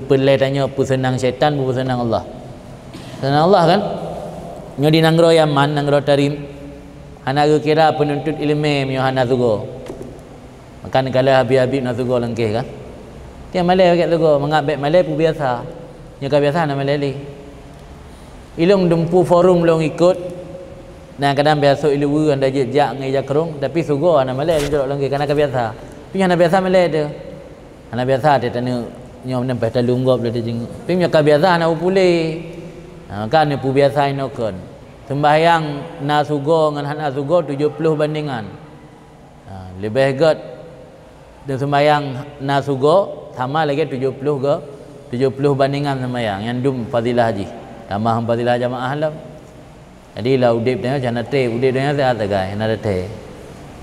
Pelai tanya pu senang syaitan, pu senang Allah. Senang Allah kan? Nyo di nanggro Yaman, nanggro Tarim. Hana kira penuntut ilmu mio hana tugo. Makan kala habib-habib nak tugo langkih kan? Dia malai pakai tugo, mengabek malai pu biasa. Nya ka biasa na malai li. Ilung dumpu forum long ikut. Nah kadang biasa ilu anda jejak ngai jakrung tapi sugo ana malai jorok langkih kana ka biasa. Pi hana biasa malai dia. Hana biasa dia tanya nyom nempat talunggop dia jeng. Pi nya ka biasa ana upule. Kan pu biasa inokon. Sembahyang na sugo ngan hana sugo 70 bandingan. Lebih gat dan sembahyang na sugo sama lagi 70 ke 70 bandingan sembahyang yang dum fadilah haji. Tambah fadilah jamaah lah. Jadi lah udip dia jangan te, udip dia ada gai, ada te.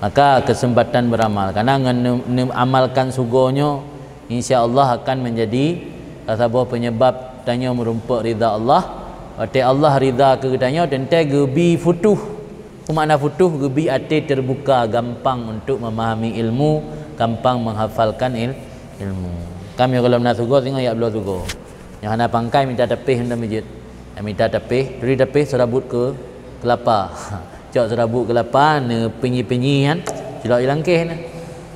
Maka kesempatan beramal karena amalkan sugonyo insya-Allah akan menjadi sebuah penyebab tanya merumpak ridha Allah. Ate Allah ridha ke tanya dan te gebi futuh. Makna futuh gebi ate terbuka, gampang untuk memahami ilmu, gampang menghafalkan ilmu. Kami kalau nak sugo tengok ya belah sugo. Yang hana pangkai minta tepih hendak masjid. Minta tepih, dari tepih serabut ke kelapa. Cok serabut kelapa ne penyi-penyi kan. Cilok ilangkeh ne.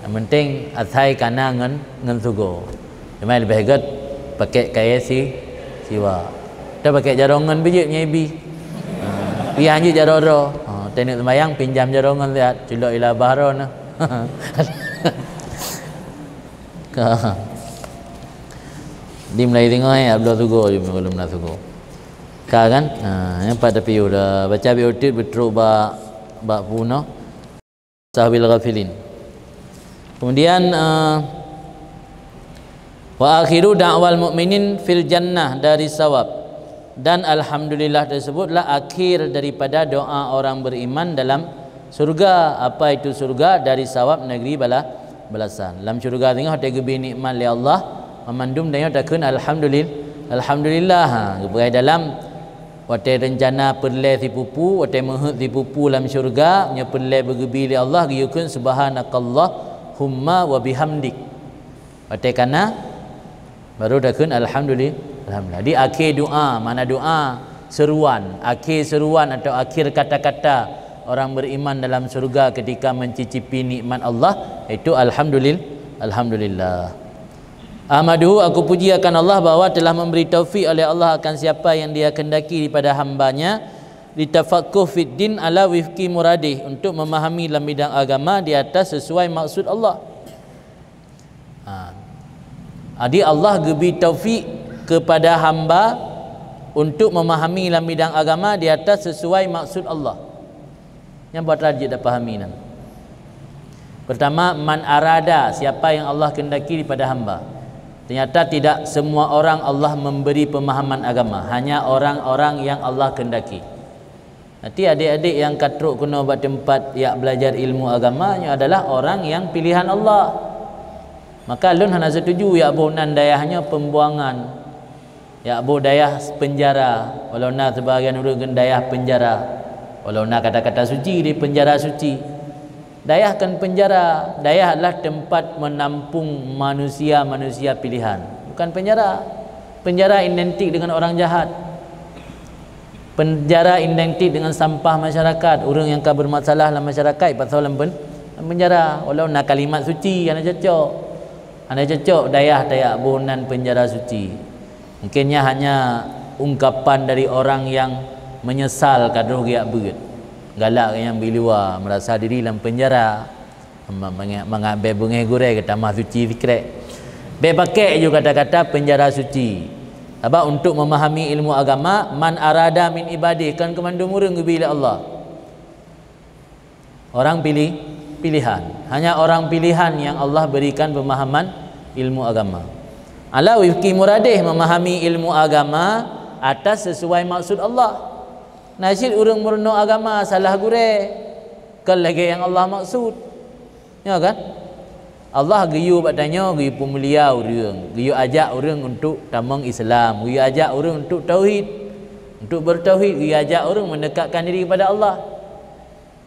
Yang penting athai kana ngan sugo. Memang lebih hebat pakai kaya siwa. Dah pakai jarongan bijik nyebi. Pian je jaroro. Teknik sembahyang pinjam jarongan lihat cilok ila bahron. Di Melayu tengok Abdul Sugo je belum nak sugo. Kan? Yang pada piu dah baca biotit betruk ba puno sahabil ghafilin. Kemudian wa akhiru da'wal mu'minin fil jannah dari sawab. Dan alhamdulillah tersebutlah akhir daripada doa orang beriman dalam surga. Apa itu surga? Dari sawab negeri balasan. Dalam surga tengok ada gebi nikmat li Allah memandum dan takun alhamdulillah. Berada dalam wate rencana perle tipupu, wate mehut tipupu dalam syurga, nya perle bergebi li Allah giyukun subhanakallahumma wa bihamdik. Wate kana baru dah kun alhamdulillah. Di akhir doa, mana doa seruan, akhir seruan atau akhir kata-kata orang beriman dalam surga ketika mencicipi nikmat Allah, itu alhamdulillah. Ahmaduhu, aku puji akan Allah bahwa telah memberi taufik oleh Allah akan siapa yang Dia kehendaki daripada hambanya, litafaqquh fid din ala wifqi muradih, untuk memahami dalam bidang agama di atas sesuai maksud Allah. Jadi Allah beri taufik kepada hamba untuk memahami dalam bidang agama di atas sesuai maksud Allah. Yang buat rajin dah fahami nan. Pertama, man arada, siapa yang Allah kehendaki daripada hamba. Ternyata tidak semua orang Allah memberi pemahaman agama, hanya orang-orang yang Allah kehendaki. Nanti adik-adik yang katruk kena buat tempat yang belajar ilmu agamanya adalah orang yang pilihan Allah. Maka lun hana setuju ya abu nan dayahnya pembuangan, ya abu dayah penjara, walau na sebahagian orang dayah penjara, walau na kata-kata suci di penjara suci. Dayah kan penjara, dayah adalah tempat menampung manusia-manusia pilihan, bukan penjara. Penjara identik dengan orang jahat, penjara identik dengan sampah masyarakat, orang yang bermasalah dalam masyarakat pasal dalam penjara. Walau na kalimat suci hana cocok, dayah bonan penjara suci. Mungkinnya hanya ungkapan dari orang yang menyesal kadang giak berat, galak yang biluar merasa diri dalam penjara, mengambil bunga goreng ke tamah suci fikrek. Be pakai juga kata-kata penjara suci. Apa untuk memahami ilmu agama, man arada min ibadih, kan kemandung urang bila Allah. Orang pilihan, hanya orang pilihan yang Allah berikan pemahaman ilmu agama. Ala wifqi muradih, memahami ilmu agama atas sesuai maksud Allah. Nasyid urang murno agama salah gure kan lagi yang Allah maksud. Ya kan? Allah giyu badanya giyu pemulia urang, giyu ajak urang untuk tamang Islam, giyu ajak urang untuk tauhid, untuk bertauhid, giyu ajak urang mendekatkan diri kepada Allah.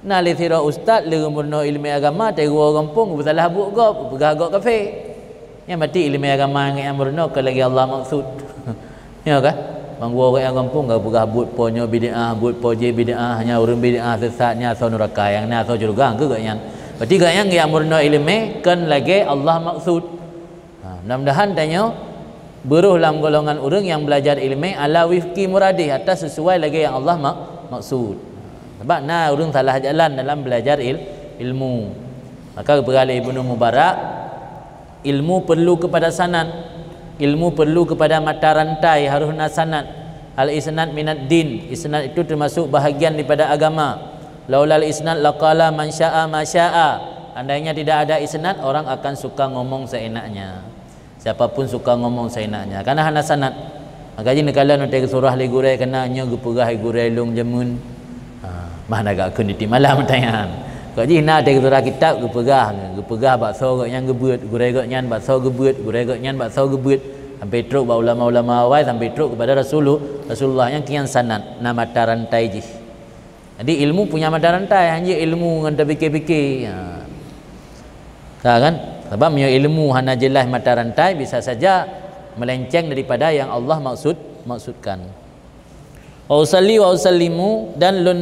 Nah, lithira ustaz le murno ilmu agama tai gua kampung bersalah buat gop bergagak kafe. Yang mati ilmu agama yang murno ke lagi Allah maksud. Ya kan? Bang gua orang kampung gak bergah buat ponyo bid'ah, buat poje bid'ah, hanya urang bid'ah sesatnya so neraka yang na so jurgang ke gak yang. Berarti gak yang murno ilmu kan lagi Allah maksud. Mudah-mudahan tanya beruh dalam golongan urang yang belajar ilmu ala wifqi muradih, atas sesuai lagi yang Allah maksud. Sebab nah orang salah jalan dalam belajar ilmu. Maka berkali Ibnu Mubarak, ilmu perlu kepada sanad, ilmu perlu kepada mata rantai, harus sanad. Al isnad minad din, isnad itu termasuk bahagian daripada agama. Laulal isnad laqala man syaa ma syaa. Andainya tidak ada isnad, orang akan suka ngomong seenaknya. Siapapun suka ngomong seenaknya karena hana sanad. Maka jadi kalau nanti surah li gurai kena nya gepegah gurai long jamun. Mana agak kun di malam tangan. Kau ji na de surah kitab gepegah bakso gak yang gebeut, gurai gak nyan bakso gebeut, gurai gak nyan bakso gebeut. Sampai teruk ba ulama-ulama awal sampai teruk kepada Rasulullah yang kian sanad nama rantai ji. Jadi ilmu punya mata rantai, hanya ilmu ngan terfikir-fikir. Kan? Sebab punya ilmu hanya jelas mata rantai bisa saja melenceng daripada yang Allah maksudkan. Wa usalli wa usallimu, dan lun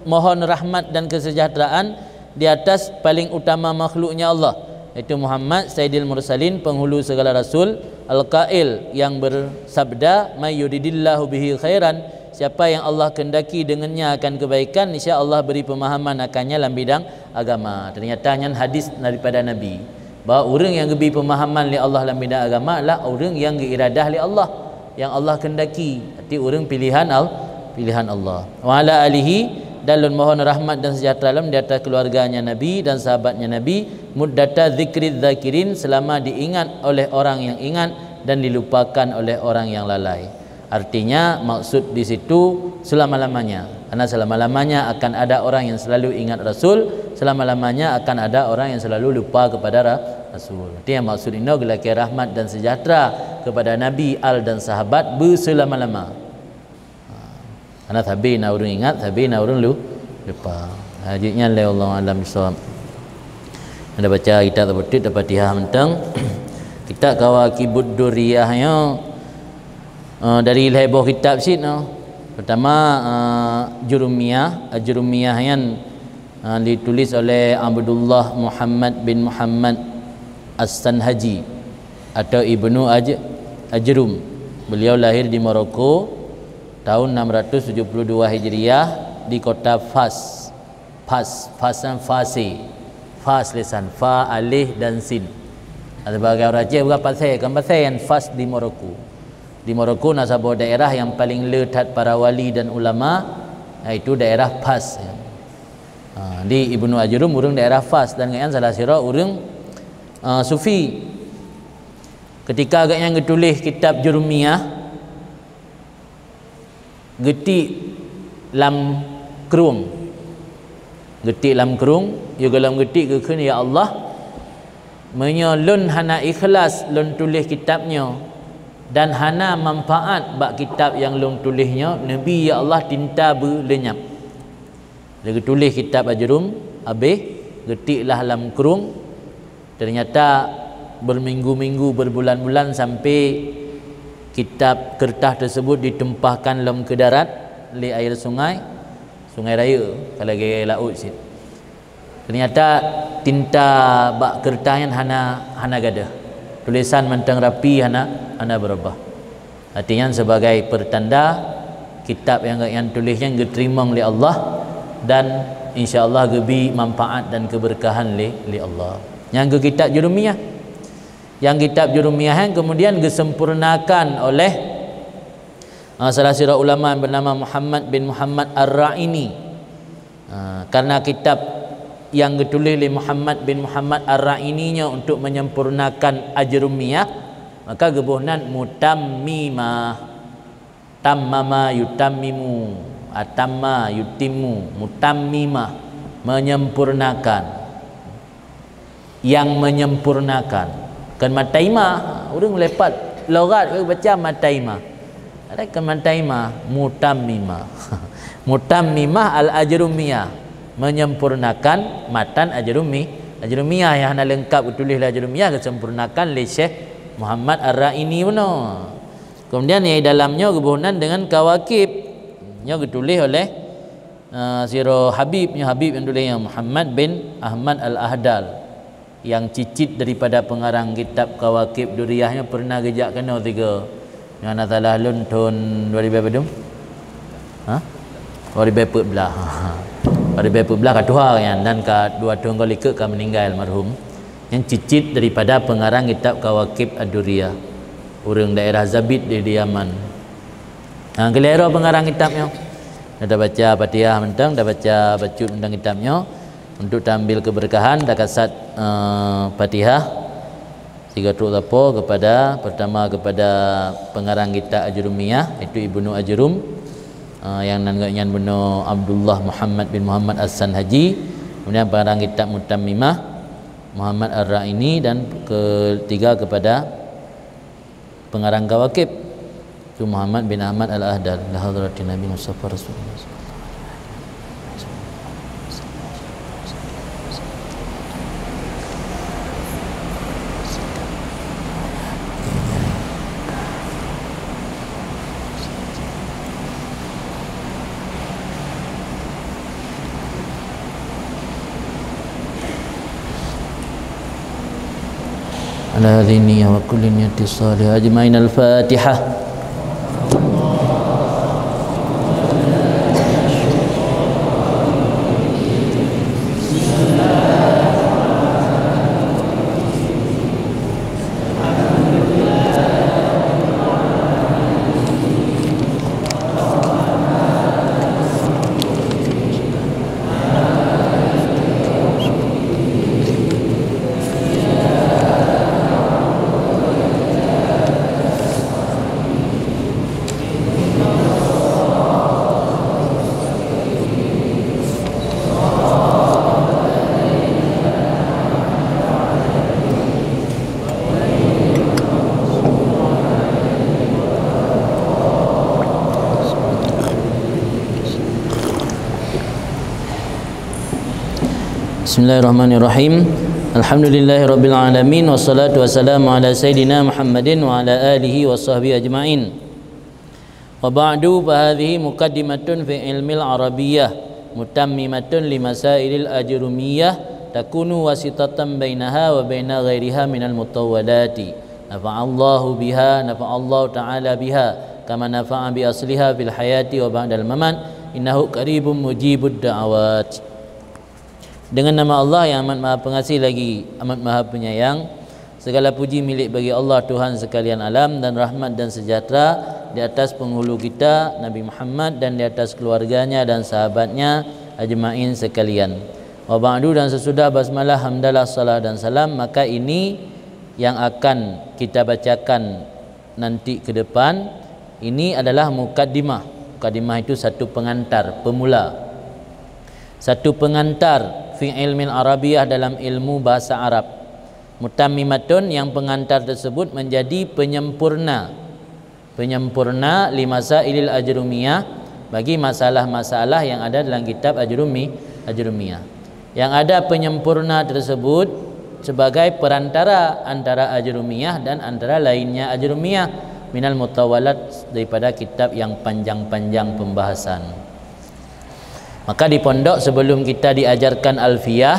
mohon rahmat dan kesejahteraan di atas paling utama makhluknya Allah, yaitu Muhammad Sayyidil Mursalin, penghulu segala rasul, al-qail yang bersabda, may yuridillahu bihi khairan, siapa yang Allah kehendaki dengannya akan kebaikan, insya-Allah beri pemahaman akannya dalam bidang agama. Ternyata yang hadis daripada Nabi bahawa orang yang beri pemahaman li Allah dalam bidang agama adalah orang yang iradah li Allah, yang Allah kehendaki. Arti orang pilihan Allah. Wa ala alihi, dan mohon rahmat dan sejahtera di atas keluarganya Nabi dan sahabatnya Nabi, muddata zikrid zakirin, selama diingat oleh orang yang ingat dan dilupakan oleh orang yang lalai. Artinya maksud di situ selama-lamanya, karena selama-lamanya akan ada orang yang selalu ingat Rasul, selama-lamanya akan ada orang yang selalu lupa kepada Rasul. Artinya maksud ini gelaki rahmat dan sejahtera kepada Nabi, al dan sahabat berselama-lama. Karena tabina urang ingat, tabina urang lupa. Hajitnya Allah alam bisawab. Anda baca kitab Al-Fatihah mentang Kitab Kawakibud Duriyahnya dari heboh kitab sini pertama Jurumiyah yang ditulis oleh Abdullah Muhammad bin Muhammad As-Sanhaji atau Ibnu Ajrum. Beliau lahir di Maroko tahun 672 Hijriah di kota Fas. Fas lisan fa, alif dan sin. Sebagai orang Aceh bukan pasal yang Fas di Maroko. Di Maroko nasabah daerah yang paling lekat para wali dan ulama, iaitu daerah Fas. Di Ibnu Ajrum urang daerah Fas dan yang salah sira urang sufi. Ketika agaknya ngetulis kitab Jurumiyah, getik lam kerung, ya dalam getik ke ya Allah menyolun hana ikhlas lun tulis kitabnya dan hana manfaat bak kitab yang lung tulisnya, Nabi ya Allah tinta berlenyap. Dia tulis kitab Ajrum habis getiklah lam kerung, ternyata berminggu-minggu berbulan-bulan sampai kitab kertas tersebut ditempahkan lem ke darat li air sungai raya kalau gaya laut sini. Ternyata tinta bak kertas yang hana gadah, tulisan mentang rapi hana berubah. Artinya sebagai pertanda kitab yang tulisnya diterima oleh Allah dan insya-Allah gebi manfaat dan keberkahan li Allah. Yang ke kitab Jurumiyah, yang kemudian disempurnakan oleh salah seorang ulama yang bernama Muhammad bin Muhammad Ar-Ra'ini. Karena kitab yang ditulis oleh Muhammad bin Muhammad Ar-Ra'ininya untuk menyempurnakan Ajrumiyah, maka gebuhnan mutammimah, tammama yutammimu, atamma yutimmu, mutammimah, menyempurnakan, yang menyempurnakan. Kan mataimah orang lepat logat baca mataimah, ada kan mataimah mutammimah. Mutammimah al-Ajrumiyah, menyempurnakan matan Ajrumiyah yang lengkap tulis Ajrumiyah disempurnakan oleh Syekh Muhammad Ar-Ra'ini benar. Kemudian yang dalamnya kebunan dengan kawakib yang ditulis oleh Siro Habib yang tulis Muhammad bin Ahmad Al-Ahdal, yang cicit daripada pengarang kitab Kawakib Duriyahnya pernah gejak kena 3 yang salah lun tahun 2014 katuhar yang dan ka 2 tahun kali ke meninggal almarhum yang cicit daripada pengarang kitab Kawakib Ad-Duriyah orang daerah Zabid di Yaman. Kelera pengarang kitabnya dah baca Fatihah mentang, dah baca bacut tentang kitabnya untuk tampil keberkahan. Dah kasat Fatihah 3 apa kepada pertama kepada pengarang kitab Ajrumiyah iaitu Ibnu Ajrum, yang nangganya benar Abdullah Muhammad bin Muhammad As-Sanhaji, kemudian pengarang kitab Mutammimah Muhammad Ar-Ra'ini, dan ketiga kepada pengarang Kawakib itu Muhammad bin Ahmad Al-Ahdal la hadratin Nabi Mustafa Rasulullah. على هذه النية وكل نية صالحة أجمعين. الفاتحة. Bismillahirrahmanirrahim. Alhamdulillahirabbil alamin wassalatu wassalamu ala sayidina Muhammadin wa ala alihi wa sahbihi ajma'in. Wa ba'du fa hadhihi muqaddimatun fi ilmil arabiyyah mutammimatun li masailil ajrumiyyah takunu wasitatan bainaha wa baina ghairiha minal mutawwalati. Nafa'allahu biha, nafa'allahu ta'ala biha kama nafa'a bi asliha fil hayati wa ba'dal mamat. Innahu qaribun mujibud da'awat. Dengan nama Allah yang amat maha pengasih lagi amat maha penyayang, segala puji milik bagi Allah Tuhan sekalian alam, dan rahmat dan sejahtera di atas penghulu kita Nabi Muhammad dan di atas keluarganya dan sahabatnya ajma'in sekalian. Wa ba'du, dan sesudah basmalah, hamdalah, salat dan salam, maka ini yang akan kita bacakan nanti ke depan ini adalah mukaddimah. Mukaddimah itu satu pengantar, pemula, satu pengantar fi ilmin Arabiyyah dalam ilmu bahasa Arab. Mutammimatun, yang pengantar tersebut menjadi penyempurna li masailil ajrumiyah, bagi masalah-masalah yang ada dalam kitab ajrumiyah. Yang ada penyempurna tersebut sebagai perantara antara ajrumiyah dan antara lainnya ajrumiyah minal mutawalat, daripada kitab yang panjang-panjang pembahasan. Maka di pondok sebelum kita diajarkan alfiyah,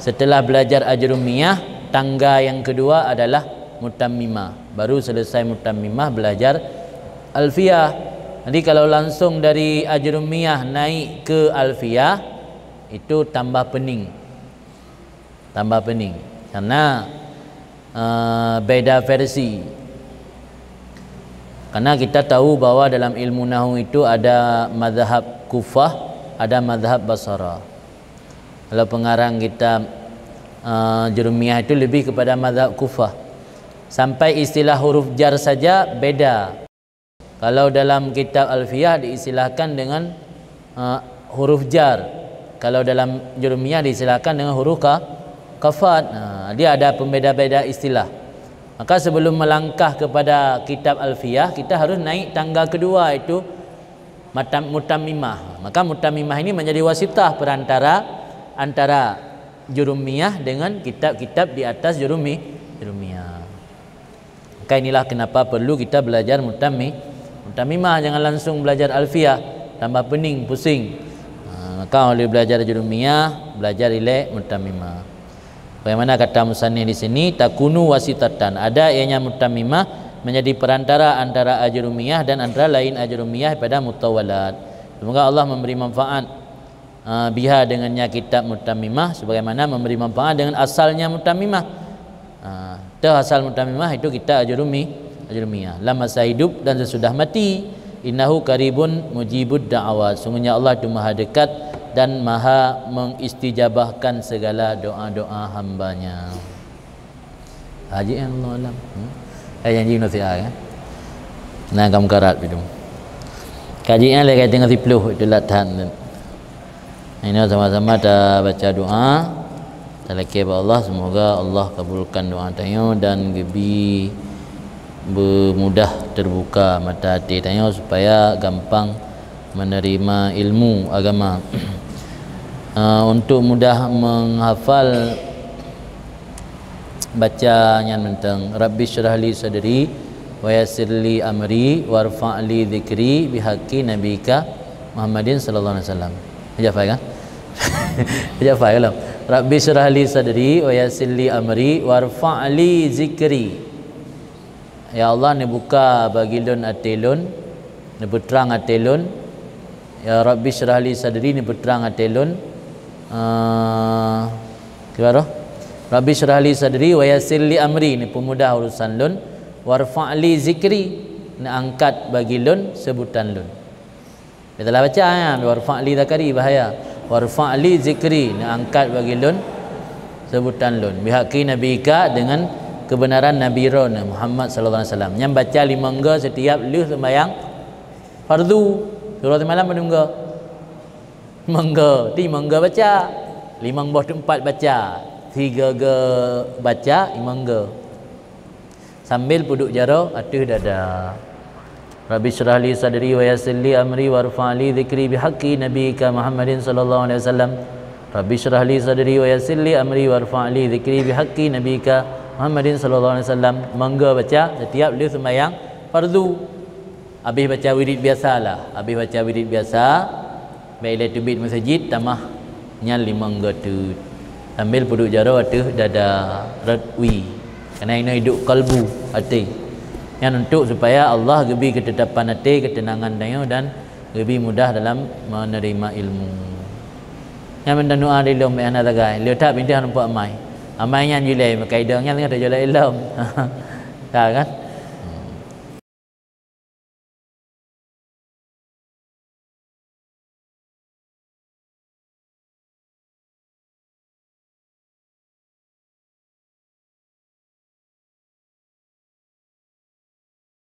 setelah belajar ajrumiyah, tangga yang kedua adalah mutammimah. Baru selesai mutammimah belajar alfiyah. Jadi kalau langsung dari ajrumiyah naik ke alfiyah, itu tambah pening. Karena beda versi. Karena kita tahu bahwa dalam ilmu nahwu itu ada mazhab Kufah, ada mazhab Basra. Kalau pengarang kitab Jurumiyah itu lebih kepada mazhab Kufah. Sampai istilah huruf jar saja beda. Kalau dalam kitab Alfiyah diistilahkan dengan huruf jar. Kalau dalam Jurumiyah diistilahkan dengan huruf kafat. Dia ada pembeda-beda istilah. Maka sebelum melangkah kepada kitab Alfiyah, kita harus naik tangga kedua, itu mutammimah. Maka mutammimah ini menjadi wasitah perantara antara jurumiyah dengan kitab-kitab di atas jurumiyah. Maka inilah kenapa perlu kita belajar mutammimah. Jangan langsung belajar alfiyah, tambah pening, pusing. Maka oleh belajar jurumiyah, belajar ilek mutammimah. Bagaimana kata musannif di sini, takunu wasitatan, ada ianya mutammimah menjadi perantara antara ajrumiyah dan antara lain ajrumiyah pada mutawalat. Semoga Allah memberi manfaat biha dengannya kitab mutammimah, sebagaimana memberi manfaat dengan asalnya mutammimah. Asal mutammimah itu kita ajrumiyah. Lama masa hidup dan sesudah mati, innahu qaribun mujibud da'awat, sungguhnya Allah itu maha dekat dan maha mengistijabahkan segala doa-doa hambanya. Haji Allah alam. Janji nasihat kan. Nah, kamu karat itu. Kajian lagi tengah 10 itu latihan. Ini sama-sama kita baca doa. Talaki Allah, semoga Allah kabulkan doa tayo dan gebi bermudah terbuka mata hati tayo supaya gampang menerima ilmu agama. Untuk mudah menghafal, baca yang tentang Rabbi syrahli sadri wa yassirli amri warfa'li dzikri bihaqqi nabika Muhammadin sallallahu alaihi wasallam. Hafal kan? Hafal kan? Rabbi syrahli sadri wa yassirli amri warfa'li dzikri. Ya Allah, ni buka bagi lun atelun, ni berterang atelun. Ya Rabbi syrahli sadri, ni berterang atelun. Gimana? Rabbi syrahli sadri wa yassirli amri, ni pemudah urusan lun. Warfa'li zikri, ni angkat bagi lun sebutan lun. Kita telah baca ya, warfa'li zakari bahaya. Warfa'li zikri, ni angkat bagi lun sebutan lun. Bihaqqi nabika, dengan kebenaran Nabi Ron Muhammad sallallahu alaihi wasallam. Yang baca 5 ga setiap lu sembahyang fardu. Surah malam menunggu. Mangga, 5 ga baca. 5 bawah 4 baca. 3 ga baca, 5 ga. Sambil puduk jaro atuh dada. Rabbi syrahli sadri wa yassirli amri warfa'li dzikri bihaqqi nabiyika Muhammadin sallallahu alaihi wasallam. Rabbi syrah li sadri wa yassir li amri warfa' li dzikri bihaqqi nabika Muhammadin sallallahu alaihi wasallam. Mangga baca setiap dia sembahyang fardu. Habis baca wirid biasalah. Habis baca wirid biasa, baiklah tubit masjid tamah nyal 5 gotu. Sambil puduk jara atuh dada radwi. Kerana ini hidup kalbu hati. Yang untuk supaya Allah lebih ketetapan hati, ketenangan dan lebih mudah dalam menerima ilmu. Yang minta doa di dalam anak tagai. Dia tak pindah nampak amai. Amai yang julai, maka idangnya tengah tak julai ilmu. Tak kan?